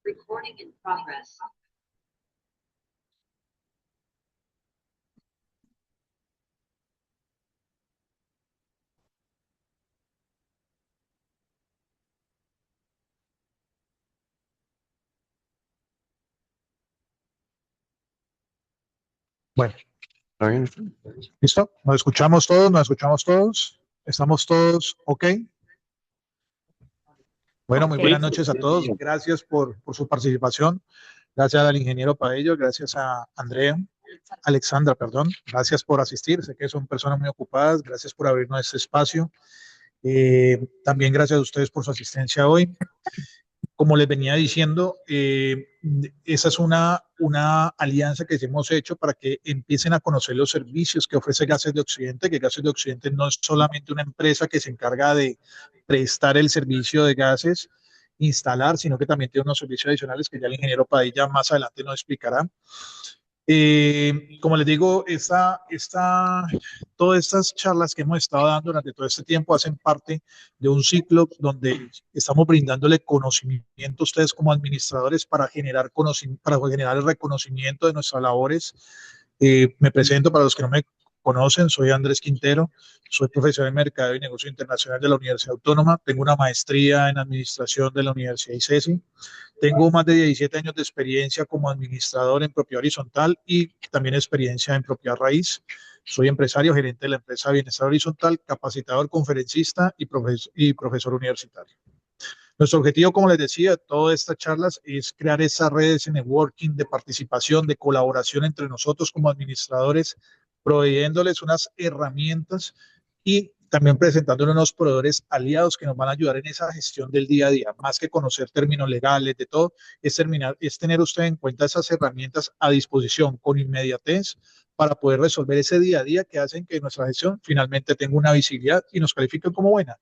Recording in progress. Bueno, ¿listo? ¿Nos escuchamos todos? ¿Nos escuchamos todos? ¿Estamos todos ok? Bueno, muy buenas noches a todos. Gracias por su participación. Gracias al ingeniero Paello, gracias a Alexandra, perdón. Gracias por asistir. Sé que son personas muy ocupadas. Gracias por abrirnos este espacio. También gracias a ustedes por su asistencia hoy. Como les venía diciendo, esa es una alianza que hemos hecho para que empiecen a conocer los servicios que ofrece Gases de Occidente, que Gases de Occidente no es solamente una empresa que se encarga de prestar el servicio de gases, instalar, sino que también tiene unos servicios adicionales que ya el ingeniero Padilla más adelante nos explicará. Como les digo, todas estas charlas que hemos estado dando durante todo este tiempo hacen parte de un ciclo donde estamos brindándole conocimiento a ustedes como administradores para generar el reconocimiento de nuestras labores. Me presento para los que no me conocen, soy Andrés Quintero, soy profesor en Mercado y Negocio Internacional de la Universidad Autónoma, tengo una maestría en Administración de la Universidad ICESI. Tengo más de 17 años de experiencia como administrador en propiedad horizontal y también experiencia en propiedad raíz. Soy empresario, gerente de la empresa Bienestar Horizontal, capacitador, conferencista y profesor universitario. Nuestro objetivo, como les decía, de todas estas charlas es crear esas redes de networking, de participación, de colaboración entre nosotros como administradores, proveyéndoles unas herramientas y también presentándoles unos proveedores aliados que nos van a ayudar en esa gestión del día a día. Más que conocer términos legales, de todo, es tener usted en cuenta esas herramientas a disposición con inmediatez para poder resolver ese día a día que hacen que nuestra gestión finalmente tenga una visibilidad y nos califiquen como buena.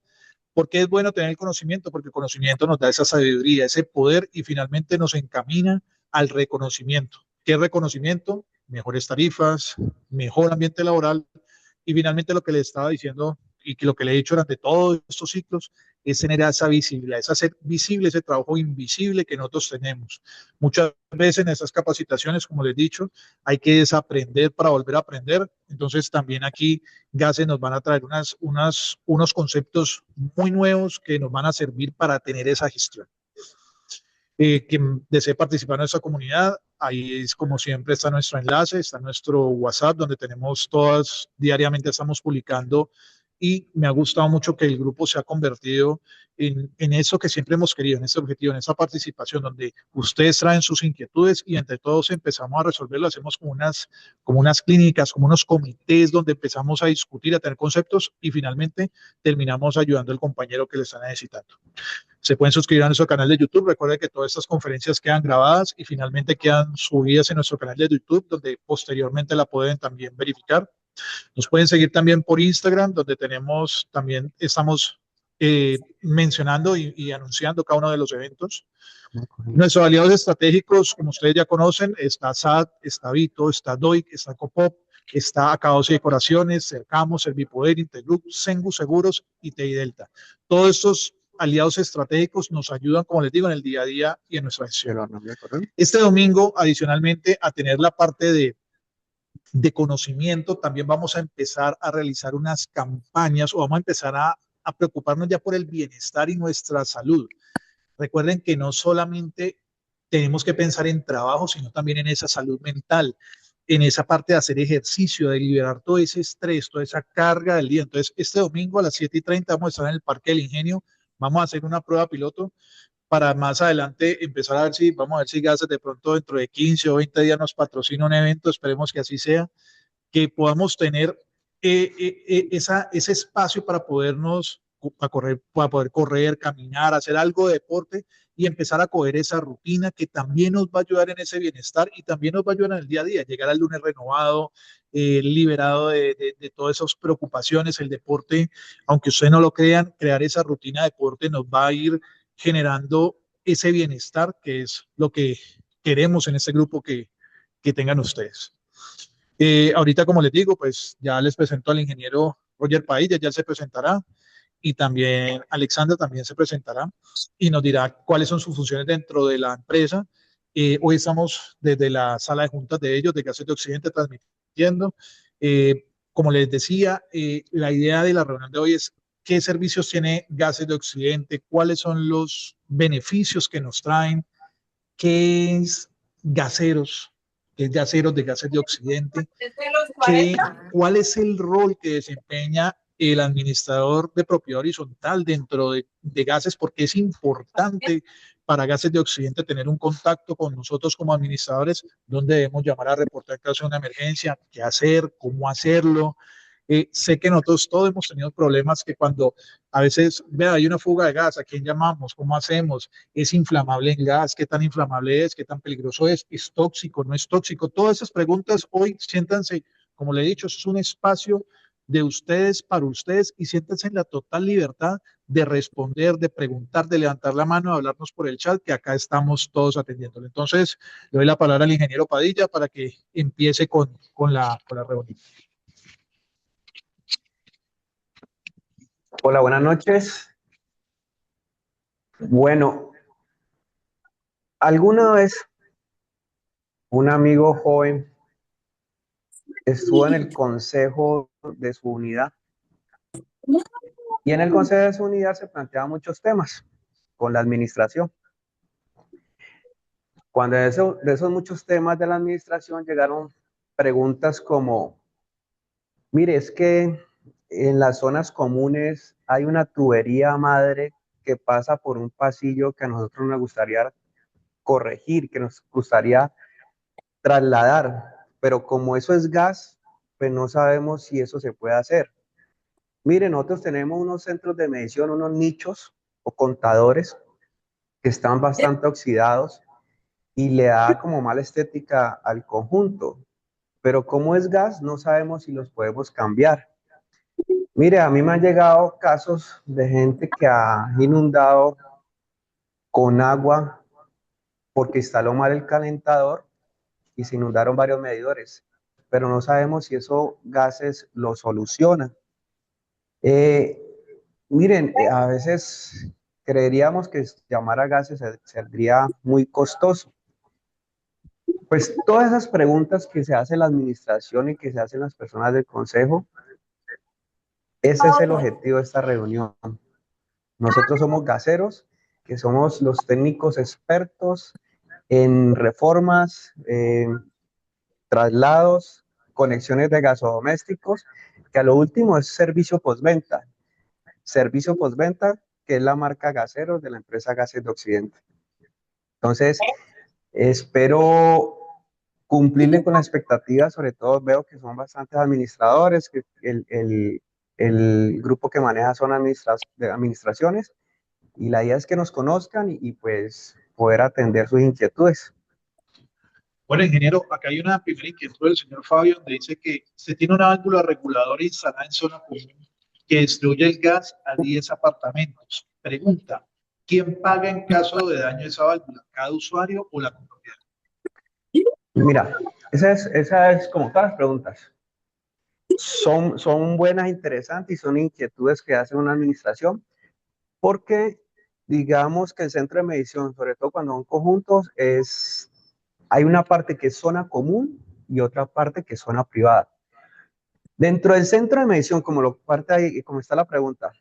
¿Por qué es bueno tener el conocimiento? Porque el conocimiento nos da esa sabiduría, ese poder y finalmente nos encamina al reconocimiento. ¿Qué es reconocimiento? Mejores tarifas, mejor ambiente laboral y finalmente lo que le estaba diciendo y que lo que le he dicho durante todos estos ciclos es generar esa visibilidad, es hacer visible ese trabajo invisible que nosotros tenemos. Muchas veces en esas capacitaciones, como les he dicho, hay que desaprender para volver a aprender. Entonces también aquí Gases nos van a traer unos conceptos muy nuevos que nos van a servir para tener esa gestión. Quien desee participar en esa comunidad, ahí es como siempre está nuestro enlace, está nuestro WhatsApp, donde tenemos diariamente estamos publicando y me ha gustado mucho que el grupo se ha convertido en eso que siempre hemos querido, en ese objetivo, en esa participación, donde ustedes traen sus inquietudes y entre todos empezamos a resolverlo, hacemos como unas clínicas, como unos comités donde empezamos a discutir, a tener conceptos y finalmente terminamos ayudando al compañero que le está necesitando. Se pueden suscribir a nuestro canal de YouTube. Recuerden que todas estas conferencias quedan grabadas y finalmente quedan subidas en nuestro canal de YouTube, donde posteriormente la pueden también verificar. Nos pueden seguir también por Instagram, donde estamos mencionando y anunciando cada uno de los eventos. Nuestros aliados estratégicos, como ustedes ya conocen, está SAT, está Vito, está DOIC, está Copop, está Acabados y Decoraciones, Cercamos, Servipoder, Intergroup, Sengu Seguros y TI Delta. Todos estos aliados estratégicos nos ayudan, como les digo, en el día a día y en nuestra gestión. Este domingo, adicionalmente a tener la parte de conocimiento, también vamos a empezar a realizar unas campañas o vamos a empezar a preocuparnos ya por el bienestar y nuestra salud. Recuerden que no solamente tenemos que pensar en trabajo, sino también en esa salud mental, en esa parte de hacer ejercicio, de liberar todo ese estrés, toda esa carga del día. Entonces, este domingo a las 7:30 vamos a estar en el Parque del Ingenio, vamos a hacer una prueba piloto para más adelante empezar vamos a ver si Gases de pronto dentro de 15 o 20 días nos patrocina un evento, esperemos que así sea, que podamos tener ese espacio para poder correr, caminar, hacer algo de deporte y empezar a coger esa rutina que también nos va a ayudar en ese bienestar y también nos va a ayudar en el día a día, llegar al lunes renovado, liberado de todas esas preocupaciones. El deporte, aunque ustedes no lo crean, crear esa rutina de deporte nos va a ir generando ese bienestar que es lo que queremos en este grupo que tengan ustedes. Ahorita, como les digo, pues ya les presento al ingeniero Roger Pailla, ya se presentará. y también Alexandra también se presentará y nos dirá cuáles son sus funciones dentro de la empresa. Hoy estamos desde la sala de juntas de ellos, de Gases de Occidente, transmitiendo. Como les decía, la idea de la reunión de hoy es qué servicios tiene Gases de Occidente, cuáles son los beneficios que nos traen, qué es Gaseros, qué es Gaseros de Gases de Occidente, cuál es el rol que desempeña el administrador de propiedad horizontal dentro de Gases, porque es importante para Gases de Occidente tener un contacto con nosotros como administradores, donde debemos llamar a reportar caso de una emergencia, qué hacer, cómo hacerlo. Sé que nosotros todos hemos tenido problemas que cuando a veces, vea, hay una fuga de gas, ¿a quién llamamos? ¿Cómo hacemos? ¿Es inflamable el gas? ¿Qué tan inflamable es? ¿Qué tan peligroso es? ¿Es tóxico? ¿No es tóxico? Todas esas preguntas hoy siéntanse, como le he dicho, es un espacio de ustedes para ustedes y siéntense en la total libertad de responder, de preguntar, de levantar la mano, de hablarnos por el chat, que acá estamos todos atendiéndolo. Entonces, le doy la palabra al ingeniero Padilla para que empiece con la reunión. Hola, buenas noches. Bueno, alguna vez un amigo joven estuvo en el consejo de su unidad y en el consejo de su unidad se planteaban muchos temas con la administración. Cuando de esos muchos temas de la administración llegaron preguntas como, mire, es que en las zonas comunes hay una tubería madre que pasa por un pasillo que a nosotros nos gustaría corregir, que nos gustaría trasladar, pero como eso es gas, pues no sabemos si eso se puede hacer. Miren, nosotros tenemos unos centros de medición, unos nichos o contadores que están bastante oxidados y le da como mala estética al conjunto, pero como es gas, no sabemos si los podemos cambiar. Mire, a mí me han llegado casos de gente que ha inundado con agua porque instaló mal el calentador y se inundaron varios medidores, pero no sabemos si esos gases lo solucionan. Eh, Miren, a veces creeríamos que llamar a gases saldría muy costoso. Pues todas esas preguntas que se hace la administración y que se hacen las personas del consejo, ese es el objetivo de esta reunión. Nosotros somos gaseros, que somos los técnicos expertos en reformas, traslados, conexiones de gasodomésticos, que a lo último es servicio postventa. Servicio postventa, que es la marca Gaseros de la empresa Gases de Occidente. Entonces, espero cumplirle con las expectativas, sobre todo veo que son bastantes administradores, que el grupo que maneja son administraciones, y la idea es que nos conozcan y pues poder atender sus inquietudes. Bueno, ingeniero, acá hay una primera inquietud del señor Fabio, donde dice que se tiene una válvula reguladora instalada en zona común que distribuye el gas a 10 apartamentos. Pregunta, ¿quién paga en caso de daño de esa válvula? ¿Cada usuario o la comunidad? Mira, esa es como todas las preguntas. Son buenas, interesantes y son inquietudes que hace una administración, porque digamos que el centro de medición, sobre todo cuando son conjuntos, hay una parte que es zona común y otra parte que es zona privada. Dentro del centro de medición, parte ahí, como está la pregunta,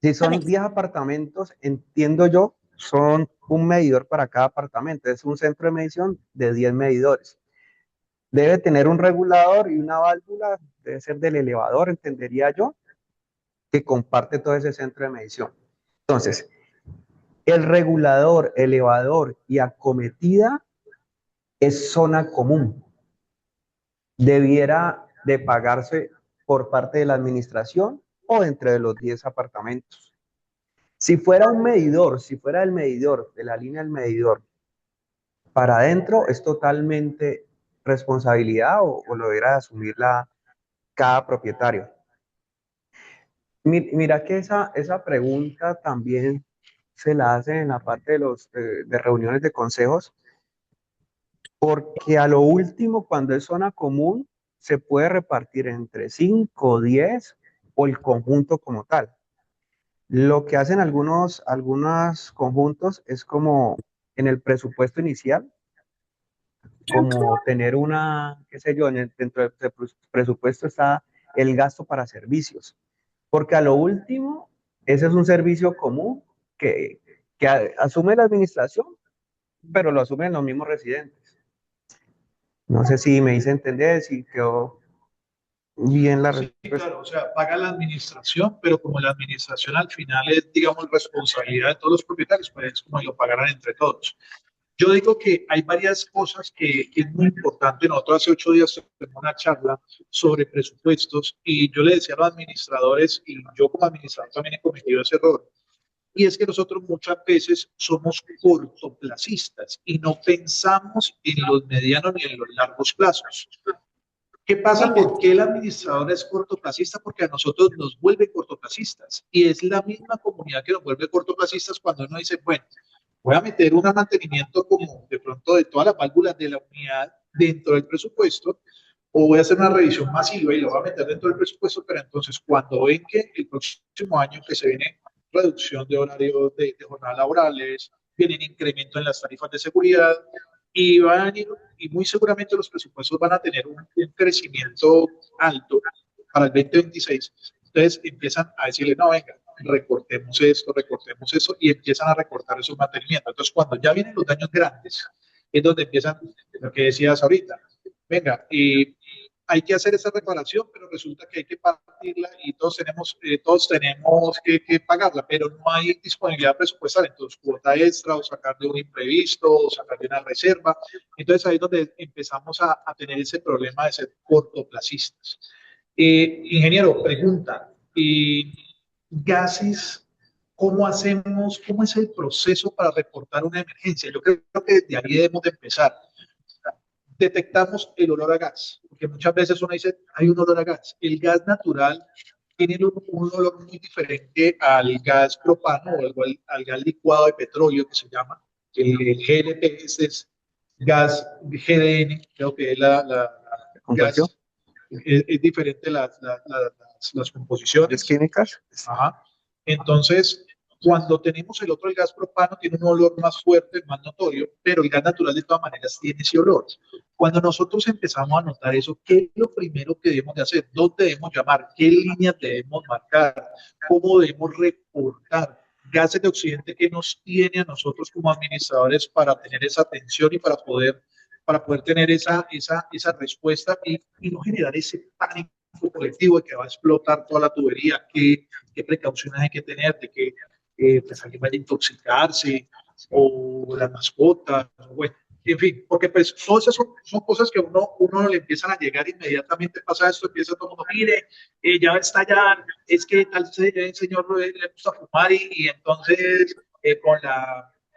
si son 10 apartamentos, entiendo yo, son un medidor para cada apartamento. Es un centro de medición de 10 medidores. Debe tener un regulador y una válvula, debe ser del elevador, entendería yo, que comparte todo ese centro de medición. Entonces, el regulador, elevador y acometida es zona común. Debiera de pagarse por parte de la administración o entre los 10 apartamentos. Si fuera un medidor, si fuera el medidor, de la línea del medidor, para adentro es totalmente responsabilidad o lo debiera asumir cada propietario. Mira que esa pregunta también se la hacen en la parte de reuniones de consejos, porque a lo último, cuando es zona común, se puede repartir entre 5 o 10 o el conjunto como tal. Lo que hacen algunos conjuntos es como en el presupuesto inicial, como tener una, qué sé yo, dentro del presupuesto está el gasto para servicios, porque a lo último, ese es un servicio común que, asume la administración, pero lo asumen los mismos residentes. No sé si me hice entender, si quedó bien la Sí, respuesta. claro, o sea, paga la administración, pero como la administración al final es, digamos, responsabilidad de todos los propietarios, pues es como si lo pagaran entre todos. Yo digo que hay varias cosas que es muy importante. Nosotros hace 8 días tuvimos una charla sobre presupuestos y yo le decía a los administradores, y yo como administrador también he cometido ese error, y es que nosotros muchas veces somos cortoplacistas y no pensamos en los medianos ni en los largos plazos. ¿Qué pasa? ¿Por qué el administrador es cortoplacista? Porque a nosotros nos vuelve cortoplacistas y es la misma comunidad que nos vuelve cortoplacistas cuando uno dice, bueno, voy a meter un mantenimiento como de pronto de todas las válvulas de la unidad dentro del presupuesto o voy a hacer una revisión masiva y lo voy a meter dentro del presupuesto, pero entonces cuando ven que el próximo año que se viene reducción de horarios de jornadas laborales, viene incremento en las tarifas de seguridad, y van a ir, y muy seguramente los presupuestos van a tener un crecimiento alto para el 2026. Entonces empiezan a decirle, no, venga, recortemos esto, y empiezan a recortar esos mantenimientos. Entonces, cuando ya vienen los daños grandes, es donde empiezan lo que decías ahorita. Venga, y hay que hacer esa reparación, pero resulta que hay que partirla y todos tenemos que pagarla, pero no hay disponibilidad presupuestal, entonces cuota extra o sacar de un imprevisto o sacar de una reserva. Entonces ahí es donde empezamos a tener ese problema de ser cortoplacistas. Ingeniero, pregunta, gases, ¿cómo hacemos? ¿Cómo es el proceso para reportar una emergencia? Yo creo que desde ahí debemos de empezar. Detectamos el olor a gas, porque muchas veces uno dice, hay un olor a gas. El gas natural tiene un olor muy diferente al gas propano o al gas licuado de petróleo que se llama. El GLP es gas GDN, creo que es la ¿Conversión? gas, es diferente las ¿Es composiciones. químicas? Ajá. Entonces, cuando tenemos el otro, el gas propano, tiene un olor más fuerte, más notorio, pero el gas natural de todas maneras tiene ese olor. Cuando nosotros empezamos a notar eso, ¿qué es lo primero que debemos de hacer? ¿Dónde debemos llamar? ¿Qué líneas debemos marcar? ¿Cómo debemos reportar? Gases de Occidente que nos tiene a nosotros como administradores para tener esa atención y para poder tener esa respuesta y no generar ese pánico colectivo de que va a explotar toda la tubería, qué precauciones hay que tener de que pues alguien vaya a intoxicarse o las mascotas, bueno, en fin, porque pues todas esas son cosas que uno le empiezan a llegar inmediatamente, pasa esto, empieza todo el mundo, mire, ya va a estallar, es que tal señor le gusta fumar y entonces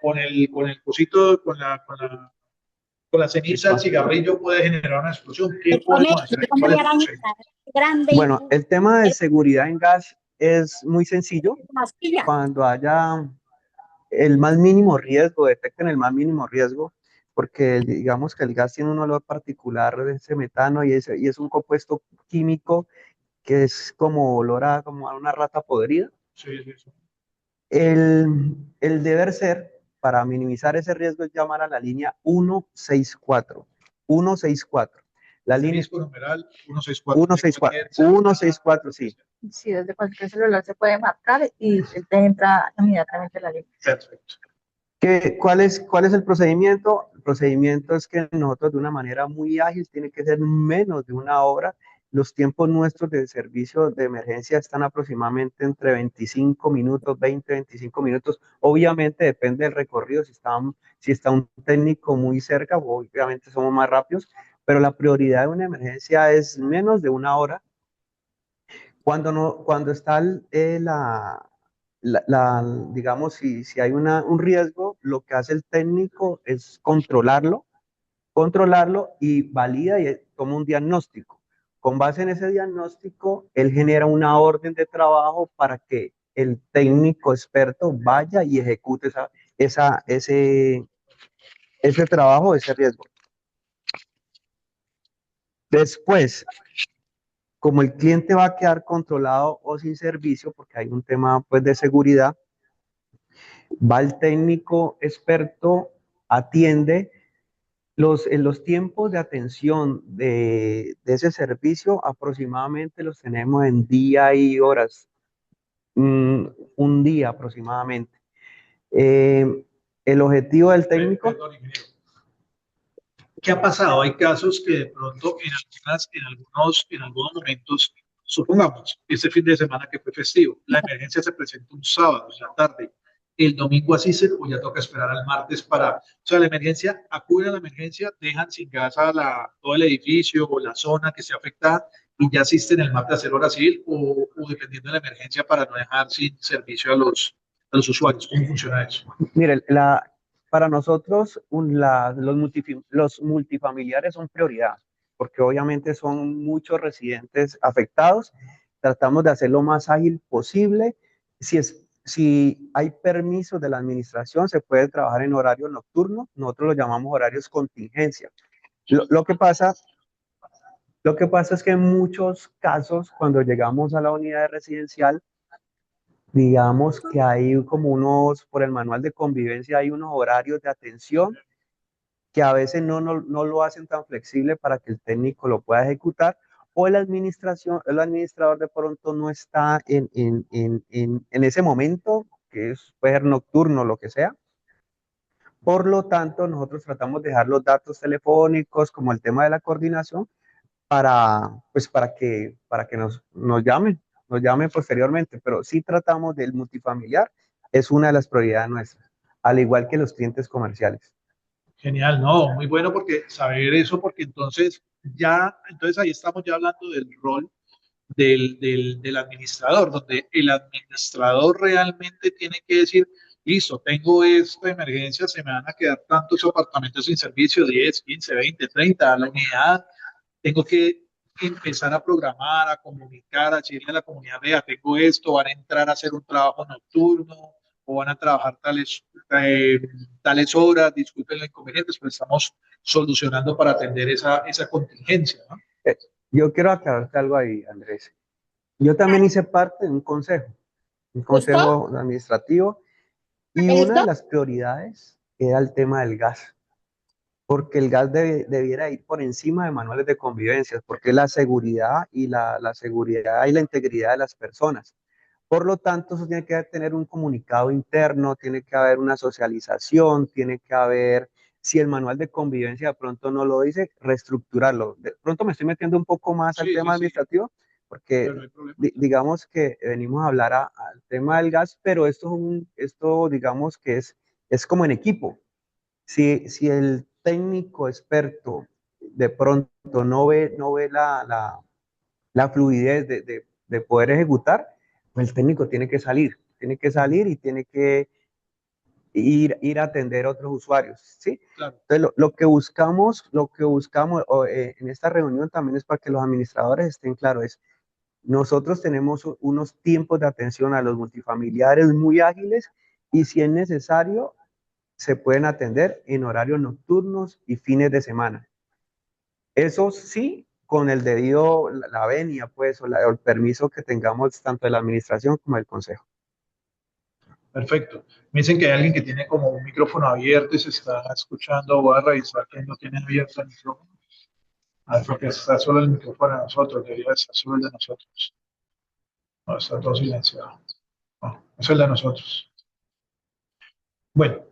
con el cosito, con la ceniza del cigarrillo puede generar una explosión. ¿Qué podemos hacer ahí? ¿Cuál es el consejo? Bueno, el tema de seguridad en gas es muy sencillo. Cuando haya el más mínimo riesgo, detecten el más mínimo riesgo, porque digamos que el gas tiene un olor particular de ese metano y es un compuesto químico que es como olor como a una rata podrida. Sí, sí, sí. El deber ser, para minimizar ese riesgo, es llamar a la línea 164. 164. La línea Asterisco numeral 164. 164. 164, sí. Sí, desde cualquier celular se puede marcar y te entra inmediatamente la línea. Perfecto. ¿Cuál es el procedimiento? El procedimiento es que nosotros de una manera muy ágil, tiene que ser menos de una hora. Los tiempos nuestros de servicio de emergencia están aproximadamente entre 25 minutos, 20, 25 minutos. Obviamente depende del recorrido, si está un técnico muy cerca, obviamente somos más rápidos, pero la prioridad de una emergencia es menos de una hora. Cuando, no, cuando está digamos, si hay un riesgo, lo que hace el técnico es controlarlo y valida y toma un diagnóstico. Con base en ese diagnóstico, él genera una orden de trabajo para que el técnico experto vaya y ejecute esa, ese, ese trabajo, ese riesgo. Después, como el cliente va a quedar controlado o sin servicio, porque hay un tema pues de seguridad, va el técnico experto, atiende. En los tiempos de atención de ese servicio aproximadamente los tenemos en día y horas, mm, un día aproximadamente. Eh, el objetivo del técnico, Perdón, ingeniero. ¿Qué ha pasado? Hay casos que de pronto en algunos momentos, supongamos, este fin de semana que fue festivo, la emergencia se presenta un sábado en la tarde, el domingo asisten o ya toca esperar al martes para, o sea, la emergencia, acuden a la emergencia, dejan sin gas todo el edificio o la zona que sea afectada y ya asisten el martes a hacer hora civil o dependiendo de la emergencia para no dejar sin servicio a los usuarios. ¿Cómo funciona eso? mire, para nosotros los multifamiliares son prioridad, porque obviamente son muchos residentes afectados. Tratamos de hacer lo más ágil posible. Si hay permisos de la administración, se puede trabajar en horario nocturno. Nosotros lo llamamos horarios contingencia. Lo, lo que pasa, lo que pasa es que en muchos casos, cuando llegamos a la unidad residencial, digamos que hay como por el manual de convivencia, hay unos horarios de atención que a veces no lo hacen tan flexible para que el técnico lo pueda ejecutar, o la administración, el administrador de pronto no está en ese momento, que puede ser nocturno, lo que sea. Por lo tanto, nosotros tratamos de dejar los datos telefónicos, como el tema de la coordinación, para que nos llamen posteriormente, pero sí tratamos del multifamiliar, es una de las prioridades nuestras, al igual que los clientes comerciales. Genial, no, muy bueno porque saber eso, porque entonces ahí estamos ya hablando del rol del administrador, donde el administrador realmente tiene que decir, listo, tengo esta emergencia, se me van a quedar tantos apartamentos sin servicio, 10, 15, 20, 30 a la unidad, tengo que empezar a programar, a comunicar, a decirle a la comunidad, vea, tengo esto, van a entrar a hacer un trabajo nocturno o van a trabajar eh, tales horas, disculpen los inconvenientes, pero estamos solucionando para atender esa contingencia, ¿no? Eh, Yo quiero aclararte algo ahí, Andrés. Yo también hice parte de un ¿Usted? consejo administrativo, y una de las prioridades era el tema del gas, porque el gas debiera ir por encima de manuales de convivencia, porque la seguridad y la seguridad y la integridad de las personas. Por lo tanto, eso tiene que tener un comunicado interno, tiene que haber una socialización, tiene que haber, si el manual de convivencia de pronto no lo dice, reestructurarlo. De pronto me estoy metiendo un poco más al Sí, sí, tema sí, administrativo, porque pero no hay problema. digamos que venimos a hablar al tema del gas, pero esto digamos que es como en equipo. Si el técnico experto de pronto no ve la fluidez de poder ejecutar, pues el técnico tiene que salir y tiene que ir a atender a otros usuarios, ¿sí? Claro. Entonces, lo que buscamos en esta reunión también es para que los administradores estén claros, nosotros tenemos unos tiempos de atención a los multifamiliares muy ágiles, y si es necesario, se pueden atender en horarios nocturnos y fines de semana. Eso sí, con el debido, la venia, pues, o el permiso que tengamos tanto de la administración como del consejo. Perfecto. Me dicen que hay alguien que tiene como un micrófono abierto y se está escuchando. Voy a revisar que no tiene abierto el micrófono. Ah, porque está solo el micrófono de nosotros, debería estar solo el de nosotros. No, está todo silenciado. No, es el de nosotros. Bueno,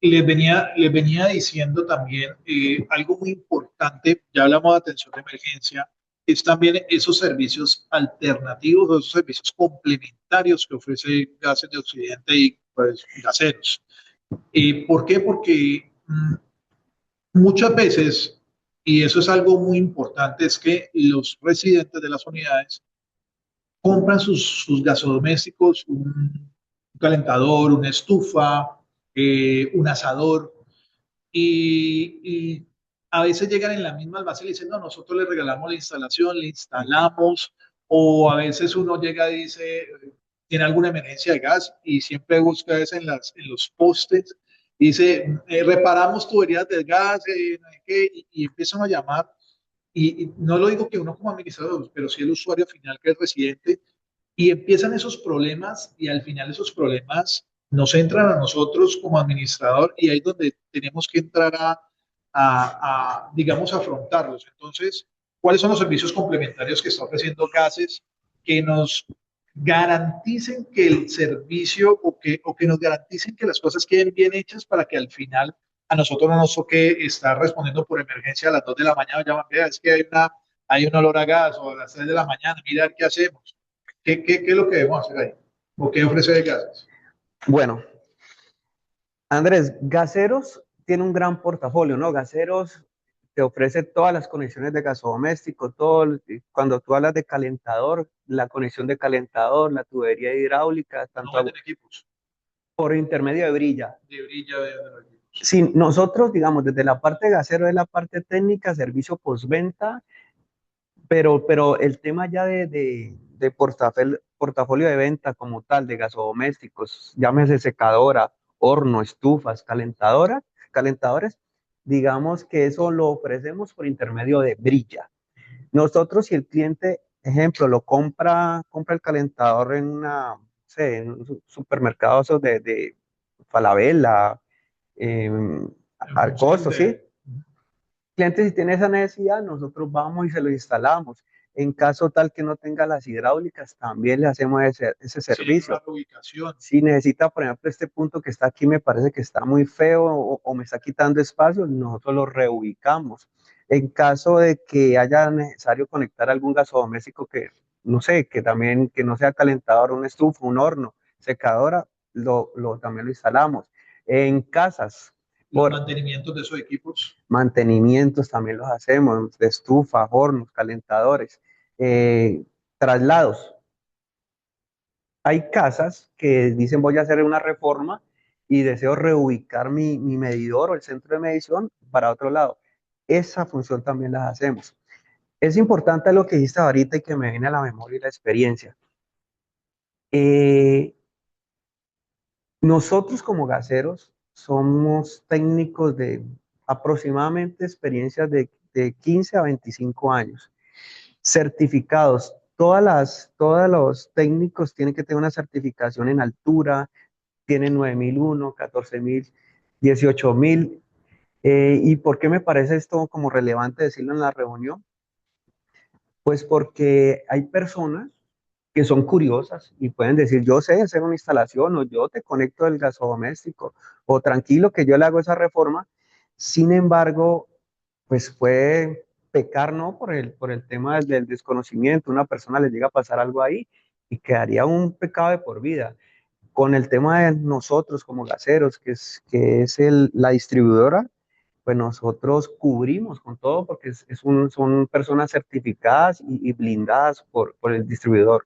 les venía diciendo también algo muy importante, ya hablamos de atención de emergencia, es también esos servicios alternativos, esos servicios complementarios que ofrece Gases de Occidente y pues Gaseros. ¿Por qué? Porque muchas veces, y eso es algo muy importante, es que los residentes de las unidades compran sus gasodomésticos, un calentador, una estufa, un asador, y a veces llegan en la misma base y le dicen, no, nosotros le regalamos la instalación, le instalamos, o a veces uno llega y dice, tiene alguna emergencia de gas y siempre busca eso en los postes, y dice, reparamos tuberías del gas, no sé qué, y empiezan a llamar y no lo digo que uno como administrador, pero sí el usuario final que es residente, y empiezan esos problemas y al final esos problemas nos entran a nosotros como administrador y ahí es donde tenemos que entrar digamos, afrontarlos. Entonces, ¿cuáles son los servicios complementarios que está ofreciendo Gases que nos garanticen que el servicio o que nos garanticen que las cosas queden bien hechas para que al final a nosotros no nos toque estar respondiendo por emergencia a las 2 de la mañana, llaman, vea, es que hay un olor a gas o a las 3 de la mañana, mira qué hacemos. ¿Qué es lo que debemos hacer ahí? ¿O qué ofrece de Gases? Bueno, Andrés, Gaseros tiene un gran portafolio, ¿no? Gaseros te ofrece todas las conexiones de gasodoméstico, cuando tú hablas de calentador, la conexión de calentador, la tubería hidráulica, No tanto venden equipos por intermedio de brilla. de brilla de los equipos. Si nosotros, digamos, desde la parte de gasero es la parte técnica, servicio postventa, pero el tema ya de portafolio de venta como tal, de gasodomésticos, llámese secadora, horno, estufas, calentadores, digamos que eso lo ofrecemos por intermedio de Brilla. Nosotros, si el cliente, ejemplo, compra el calentador en no sé, en un supermercado esos de Falabella, eh, En al función costo, ¿sí? de... Cliente, si tiene esa necesidad, nosotros vamos y se lo instalamos. En caso tal que no tenga las hidráulicas, también le hacemos ese Si necesita una servicio. reubicación. Si necesita, por ejemplo, este punto que está aquí me parece que está muy feo o me está quitando espacio, nosotros lo reubicamos. En caso de que haya necesario conectar algún gasodoméstico que, no sé, que también que no sea calentador, un estufa, un horno, secadora, también lo instalamos. En casas, Los por mantenimientos de esos equipos. mantenimientos también los hacemos, de estufa, hornos, calentadores, eh, traslados. Hay casas que dicen voy a hacer una reforma y deseo reubicar mi medidor o el centro de medición para otro lado. Esa función también la hacemos. Es importante lo que dijiste ahorita y que me viene a la memoria y la experiencia. Eh, Nosotros como gaseros somos técnicos de aproximadamente experiencias de 15 a 25 años, certificados. Todos los técnicos tienen que tener una certificación en altura, tienen 9001, 14000, 18000. ¿Y por qué me parece esto como relevante decirlo en la reunión? Pues porque hay personas que son curiosas y pueden decir, yo sé hacer una instalación o yo te conecto el gasodoméstico o tranquilo que yo le hago esa reforma. Sin embargo, pues puede pecar, ¿no? Por el tema del desconocimiento. Una persona le llega a pasar algo ahí y quedaría un pecado de por vida. Con el tema de nosotros como gaseros, que es la distribuidora, pues nosotros cubrimos con todo porque son personas certificadas y blindadas por el distribuidor.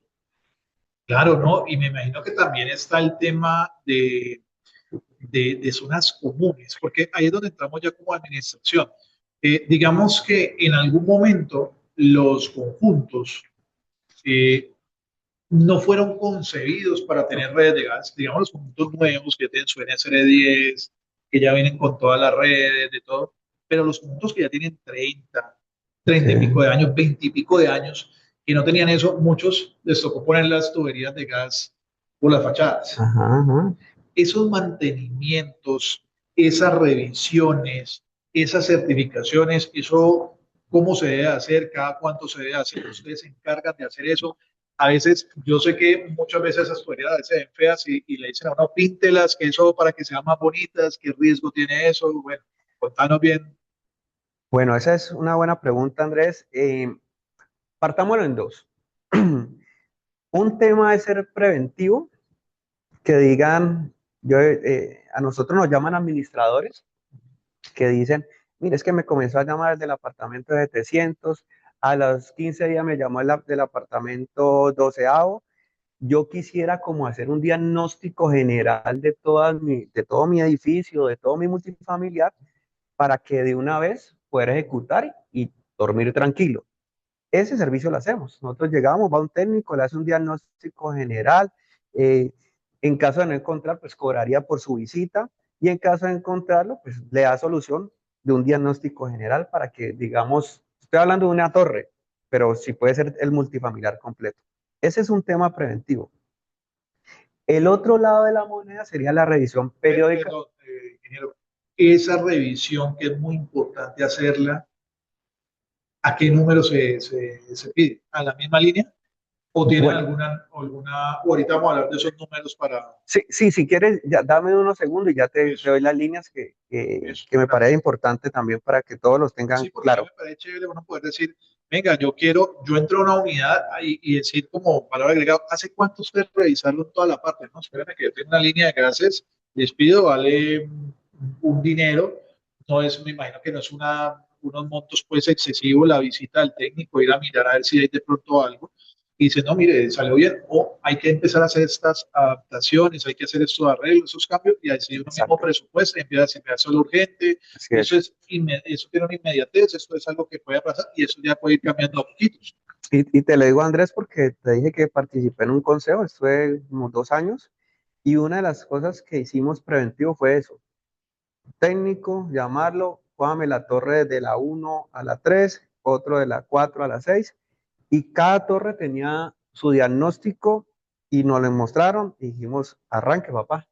Claro, ¿no? Y me imagino que también está el tema de zonas comunes, porque ahí es donde entramos ya como administración. Digamos que en algún momento los conjuntos eh, no fueron concebidos para tener redes de gas. Digamos, los conjuntos nuevos que tienen su NSR10, que ya vienen con todas las redes, de todo, pero los conjuntos que ya tienen 30 y pico de Sí. años, 20 y pico de años, que no tenían eso, muchos les tocó poner las tuberías de gas por las fachadas. Ajá, ajá. Esos mantenimientos, esas revisiones, esas certificaciones, eso, cómo se debe hacer, cada cuánto se debe hacer, ustedes se encargan de hacer eso. A veces, yo sé que muchas veces esas tuberías a veces se ven feas y le dicen a uno, píntelas, que eso para que sean más bonitas, qué riesgo tiene eso. Bueno, contanos bien. Bueno, esa es una buena pregunta, Andrés. Partámoslo en dos. Un tema es ser preventivo, que digan, a nosotros nos llaman administradores, que dicen, mire, es que me comenzó a llamar del apartamento de 700, a los 15 días me llamó del apartamento 12º. Yo quisiera como hacer un diagnóstico general de todo mi edificio, de todo mi multifamiliar, para que de una vez pueda ejecutar y dormir tranquilo. Ese servicio lo hacemos. Nosotros llegamos, va un técnico, le hace un diagnóstico general. eh, en caso de no encontrar, pues cobraría por su visita. Y en caso de encontrarlo, pues le da solución de un diagnóstico general para que, digamos, Estoy hablando de una torre, pero sí puede ser el multifamiliar completo. Ese es un tema preventivo. El otro lado de la moneda sería la revisión periódica. Perdón, ingeniero, esa revisión que es muy importante hacerla, ¿a qué número se pide? ¿A la misma línea? ¿O tienen Bueno, o ahorita vamos a hablar de esos números para sí, sí, si quieres, ya, dame unos segundos y ya te eso? doy las líneas Eso, que me parece gracias. importante también para que todos los tengan Sí, porque ya claro. me parece chévere uno poder decir, venga, yo entro a una unidad y decir como valor agregado, ¿hace cuánto ustedes revisaron toda la parte? No, espérame que yo tengo una línea de gases, les pido, vale un dinero, no es, me imagino que no es unos montos pues excesivos la visita al técnico, ir a mirar a ver si hay de pronto algo, y dice, no, mire, salió bien, o hay que empezar a hacer estas adaptaciones, hay que hacer estos arreglos, esos cambios, y así uno mismo Exacto, presupuesto y empieza a decir, "Vea, eso es lo urgente, así eso es. es eso tiene una inmediatez, esto es algo que puede pasar y eso ya puede ir cambiando a poquitos. Y te lo digo, Andrés, porque te dije que participé en un consejo, estuve como 2 años, y una de las cosas que hicimos preventivo fue eso. Técnico, llamarlo, póngame la torre de la 1 a la 3, otro de la 4 a la 6, y cada torre tenía su diagnóstico y nos lo mostraron y dijimos, arranque papá,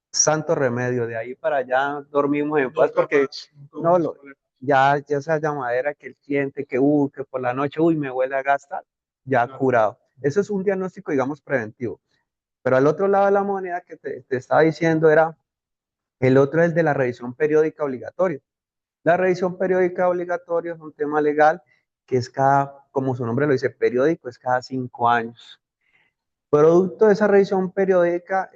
santo remedio, de ahí para allá dormimos en paz Nunca porque más, nunca no, más problemas. ya esa llamadera que el cliente, que por la noche, me huele a gas, tal, ya Claro. curado. Eso es un diagnóstico, digamos, preventivo. Pero al otro lado de la moneda que te estaba diciendo era, el otro es el de la revisión periódica obligatoria. La revisión periódica obligatoria es un tema legal que es cada, como su nombre lo dice, periódico, es cada 5 años. Producto de esa revisión periódica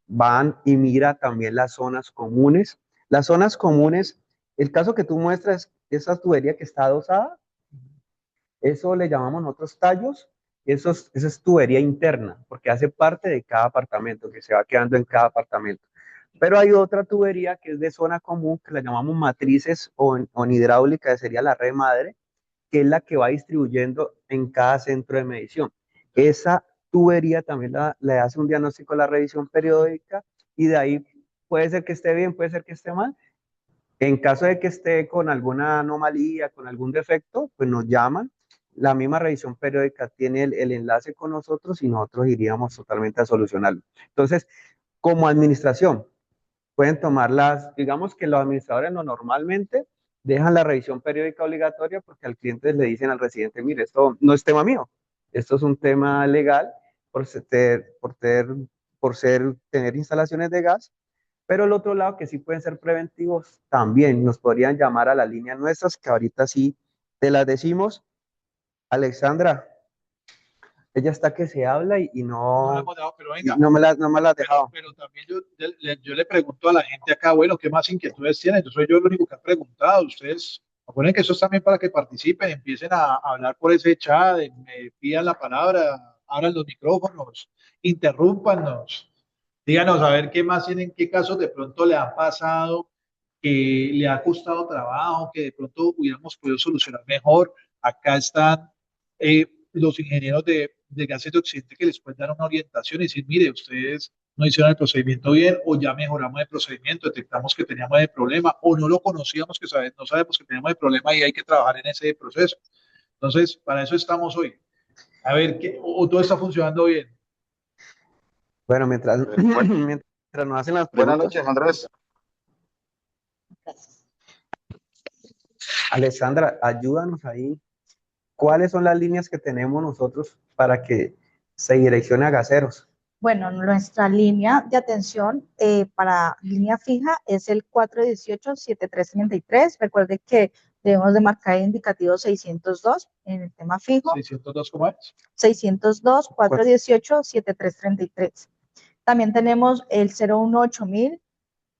van y mira también las zonas comunes. Las zonas comunes, el caso que tú muestras, esa tubería que está adosada, eso le llamamos nosotros tallos, esa es tubería interna, porque hace parte de cada apartamento, que se va quedando en cada apartamento. Pero hay otra tubería que es de zona común, que la llamamos matrices o en hidráulica, que sería la red madre, que es la que va distribuyendo en cada centro de medición. Esa tubería también le hace un diagnóstico a la revisión periódica y de ahí puede ser que esté bien, puede ser que esté mal. En caso de que esté con alguna anomalía, con algún defecto, pues nos llaman. La misma revisión periódica tiene el enlace con nosotros y nosotros iríamos totalmente a solucionarlo. Entonces, como administración, pueden tomarlas, digamos que los administradores no normalmente dejan la revisión periódica obligatoria porque al cliente le dicen al residente, mire, esto no es tema mío, esto es un tema legal por tener instalaciones de gas, pero el otro lado que sí pueden ser preventivos también nos podrían llamar a las líneas nuestras que ahorita sí te las decimos. Alexandra, ella está que se habla No lo hemos dado, pero y venga, no me la has dejado. pero también yo le pregunto a la gente acá, bueno, ¿qué más inquietudes tienen? Yo soy yo el único que ha preguntado. Ustedes, acuérdense que eso es también para que participen, empiecen a hablar por ese chat, me pidan la palabra, abran los micrófonos, interrúmpanos, díganos a ver qué más tienen, qué casos de pronto le han pasado, que le ha costado trabajo, que de pronto hubiéramos podido solucionar mejor. Acá están los ingenieros de gases de Occidente que les pueden dar una orientación y decir, mire, ustedes no hicieron el procedimiento bien o ya mejoramos el procedimiento, detectamos que teníamos el problema o no lo conocíamos, no sabemos que teníamos el problema y hay que trabajar en ese proceso. Entonces, para eso estamos hoy. A ver, o todo está funcionando bien. Bueno, mientras nos hacen las Buenas preguntas, noches, Andrés. Gracias. Alexandra, ayúdanos ahí. ¿Cuáles son las líneas que tenemos nosotros para que se direccione a gaseros? Bueno, nuestra línea de atención para línea fija es el 418-7333. Recuerde que debemos de marcar el indicativo 602 en el tema fijo. 602, ¿cómo es? 602-418-7333. También tenemos el 018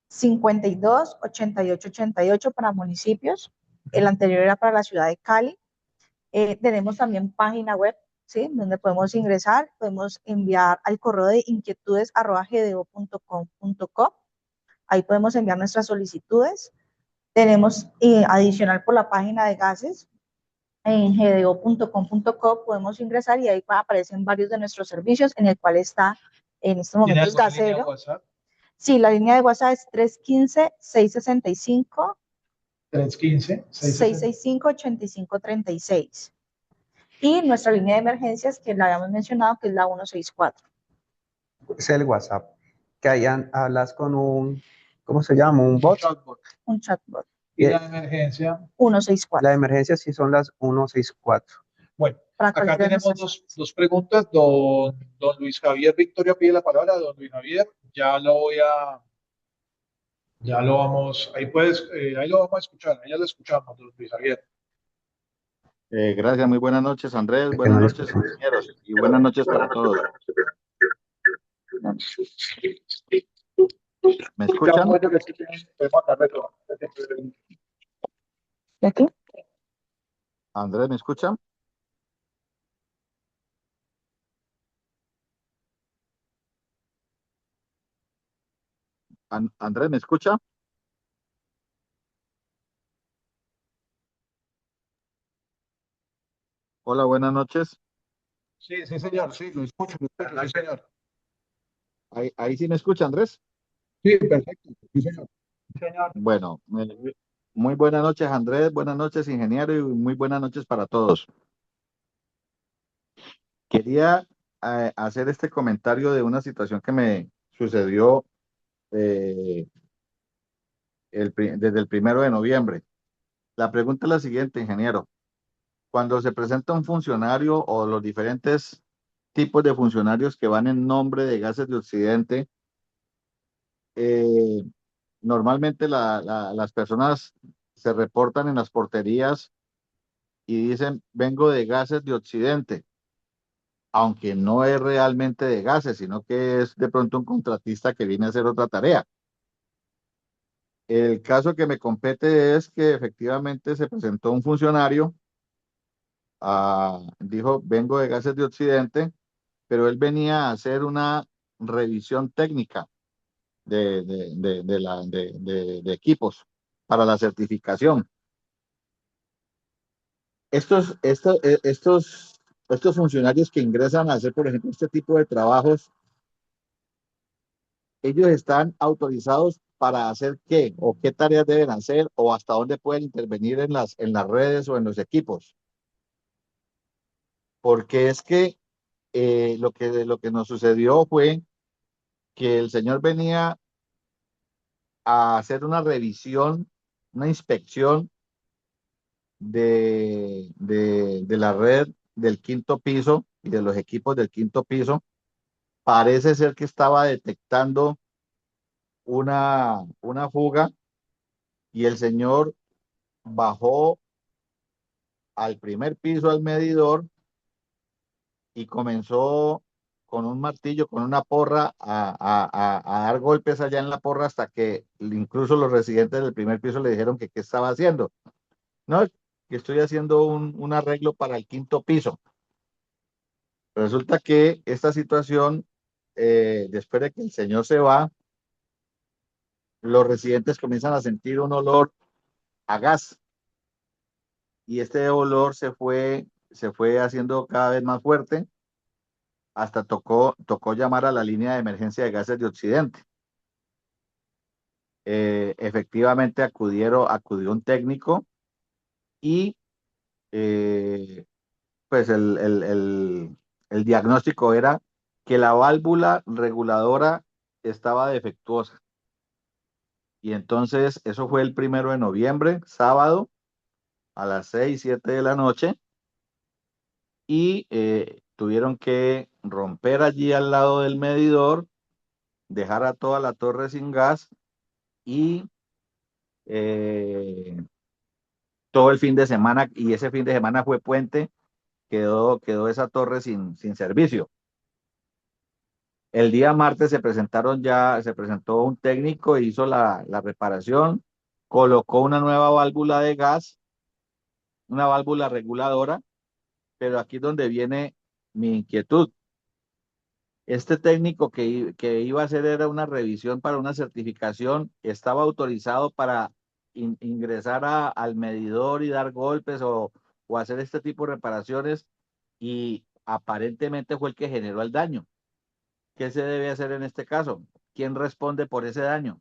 52 88 88 para municipios. El anterior era para la ciudad de Cali. Tenemos también página web, ¿sí? Donde podemos ingresar, podemos enviar al correo de inquietudes@gdo.com.co. Ahí podemos enviar nuestras solicitudes. Tenemos adicional por la página de gases en gdo.com.co podemos ingresar y ahí aparecen varios de nuestros servicios en el cual está en estos ¿Tiene momentos alguna línea gasero. WhatsApp? Sí, la línea de WhatsApp es 315-665 315, 665-8536. Y nuestra línea de emergencias, que la habíamos mencionado, que es la 164. Es el WhatsApp, que ahí hablas con un, ¿cómo se llama? Un bot. chatbot. Un chatbot. Y la emergencia. 164. La emergencia sí son las 164. Bueno, Para acá cualquiera de tenemos nuestras- dos preguntas. Don Luis Javier Victoria pide la palabra. Don Luis Javier, ya lo vamos, ahí lo vamos a escuchar, ahí ya lo escuchamos, don Luis Javier. Gracias, muy buenas noches, Andrés. Que Buenas no le noches, escuchan. ingenieros. Y buenas noches para todos. ¿Me Ya escuchan? bueno que sí podemos hablar de todo. ¿De aquí? Andrés, ¿me escuchan? Andrés, ¿me escucha? Hola, buenas noches. Sí, sí, señor, sí, lo escucho, sí, señor. Ahí sí me escucha, Andrés. Sí, perfecto, sí, señor. Sí, señor. Bueno, muy buenas noches, Andrés. Buenas noches, ingeniero, y muy buenas noches para todos. Quería hacer este comentario de una situación que me sucedió eh, desde el 1 de noviembre. La pregunta es la siguiente, ingeniero. Cuando se presenta un funcionario o los diferentes tipos de funcionarios que van en nombre de Gases de Occidente, eh, normalmente las personas se reportan en las porterías y dicen, vengo de Gases de Occidente, aunque no es realmente de gases, sino que es de pronto un contratista que viene a hacer otra tarea. El caso que me compete es que efectivamente se presentó un funcionario, dijo, vengo de Gases de Occidente, pero él venía a hacer una revisión técnica de equipos para la certificación. Estos funcionarios que ingresan a hacer, por ejemplo, este tipo de trabajos, ellos están autorizados para hacer qué o qué tareas deben hacer o hasta dónde pueden intervenir en las redes o en los equipos. Porque es que lo que nos sucedió fue que el señor venía a hacer una revisión, una inspección de la red del quinto piso y de los equipos del quinto piso. Parece ser que estaba detectando una fuga y el señor bajó al primer piso al medidor y comenzó con un martillo, con una porra, a dar golpes allá en la porra hasta que incluso los residentes del primer piso le dijeron que qué estaba haciendo. No, que estoy haciendo un arreglo para el quinto piso. Resulta que esta situación, después de que el señor se va, los residentes comienzan a sentir un olor a gas y este olor se fue haciendo cada vez más fuerte hasta tocó llamar a la línea de emergencia de gases de Occidente. Efectivamente acudió un técnico y pues el diagnóstico era que la válvula reguladora estaba defectuosa. Y entonces eso fue el 1 de noviembre, sábado, a las 6, 7 de la noche, y tuvieron que romper allí al lado del medidor, dejar a toda la torre sin gas y eh, todo el fin de semana, y ese fin de semana fue puente, quedó esa torre sin servicio. El día martes se presentó un técnico, hizo la reparación, colocó una nueva válvula de gas, una válvula reguladora, pero aquí es donde viene mi inquietud. Este técnico que iba a hacer era una revisión para una certificación, estaba autorizado para ingresar al medidor y dar golpes o hacer este tipo de reparaciones y aparentemente fue el que generó el daño. ¿Qué se debe hacer en este caso? ¿Quién responde por ese daño?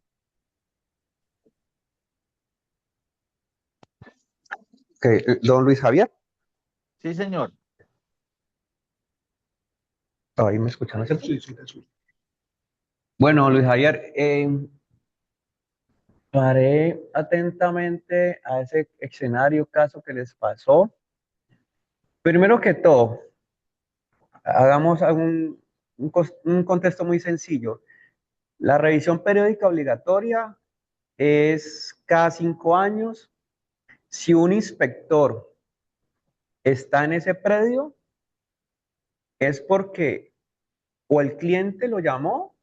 Don Luis Javier, Sí, señor. ahí me escuchan, ¿no es cierto? Sí, sí, te escucho. Bueno, Luis Javier, paré atentamente a ese escenario, caso que les pasó. Primero que todo, hagamos un contexto muy sencillo. La revisión periódica obligatoria es cada 5 años. Si un inspector está en ese predio, es porque o el cliente lo llamó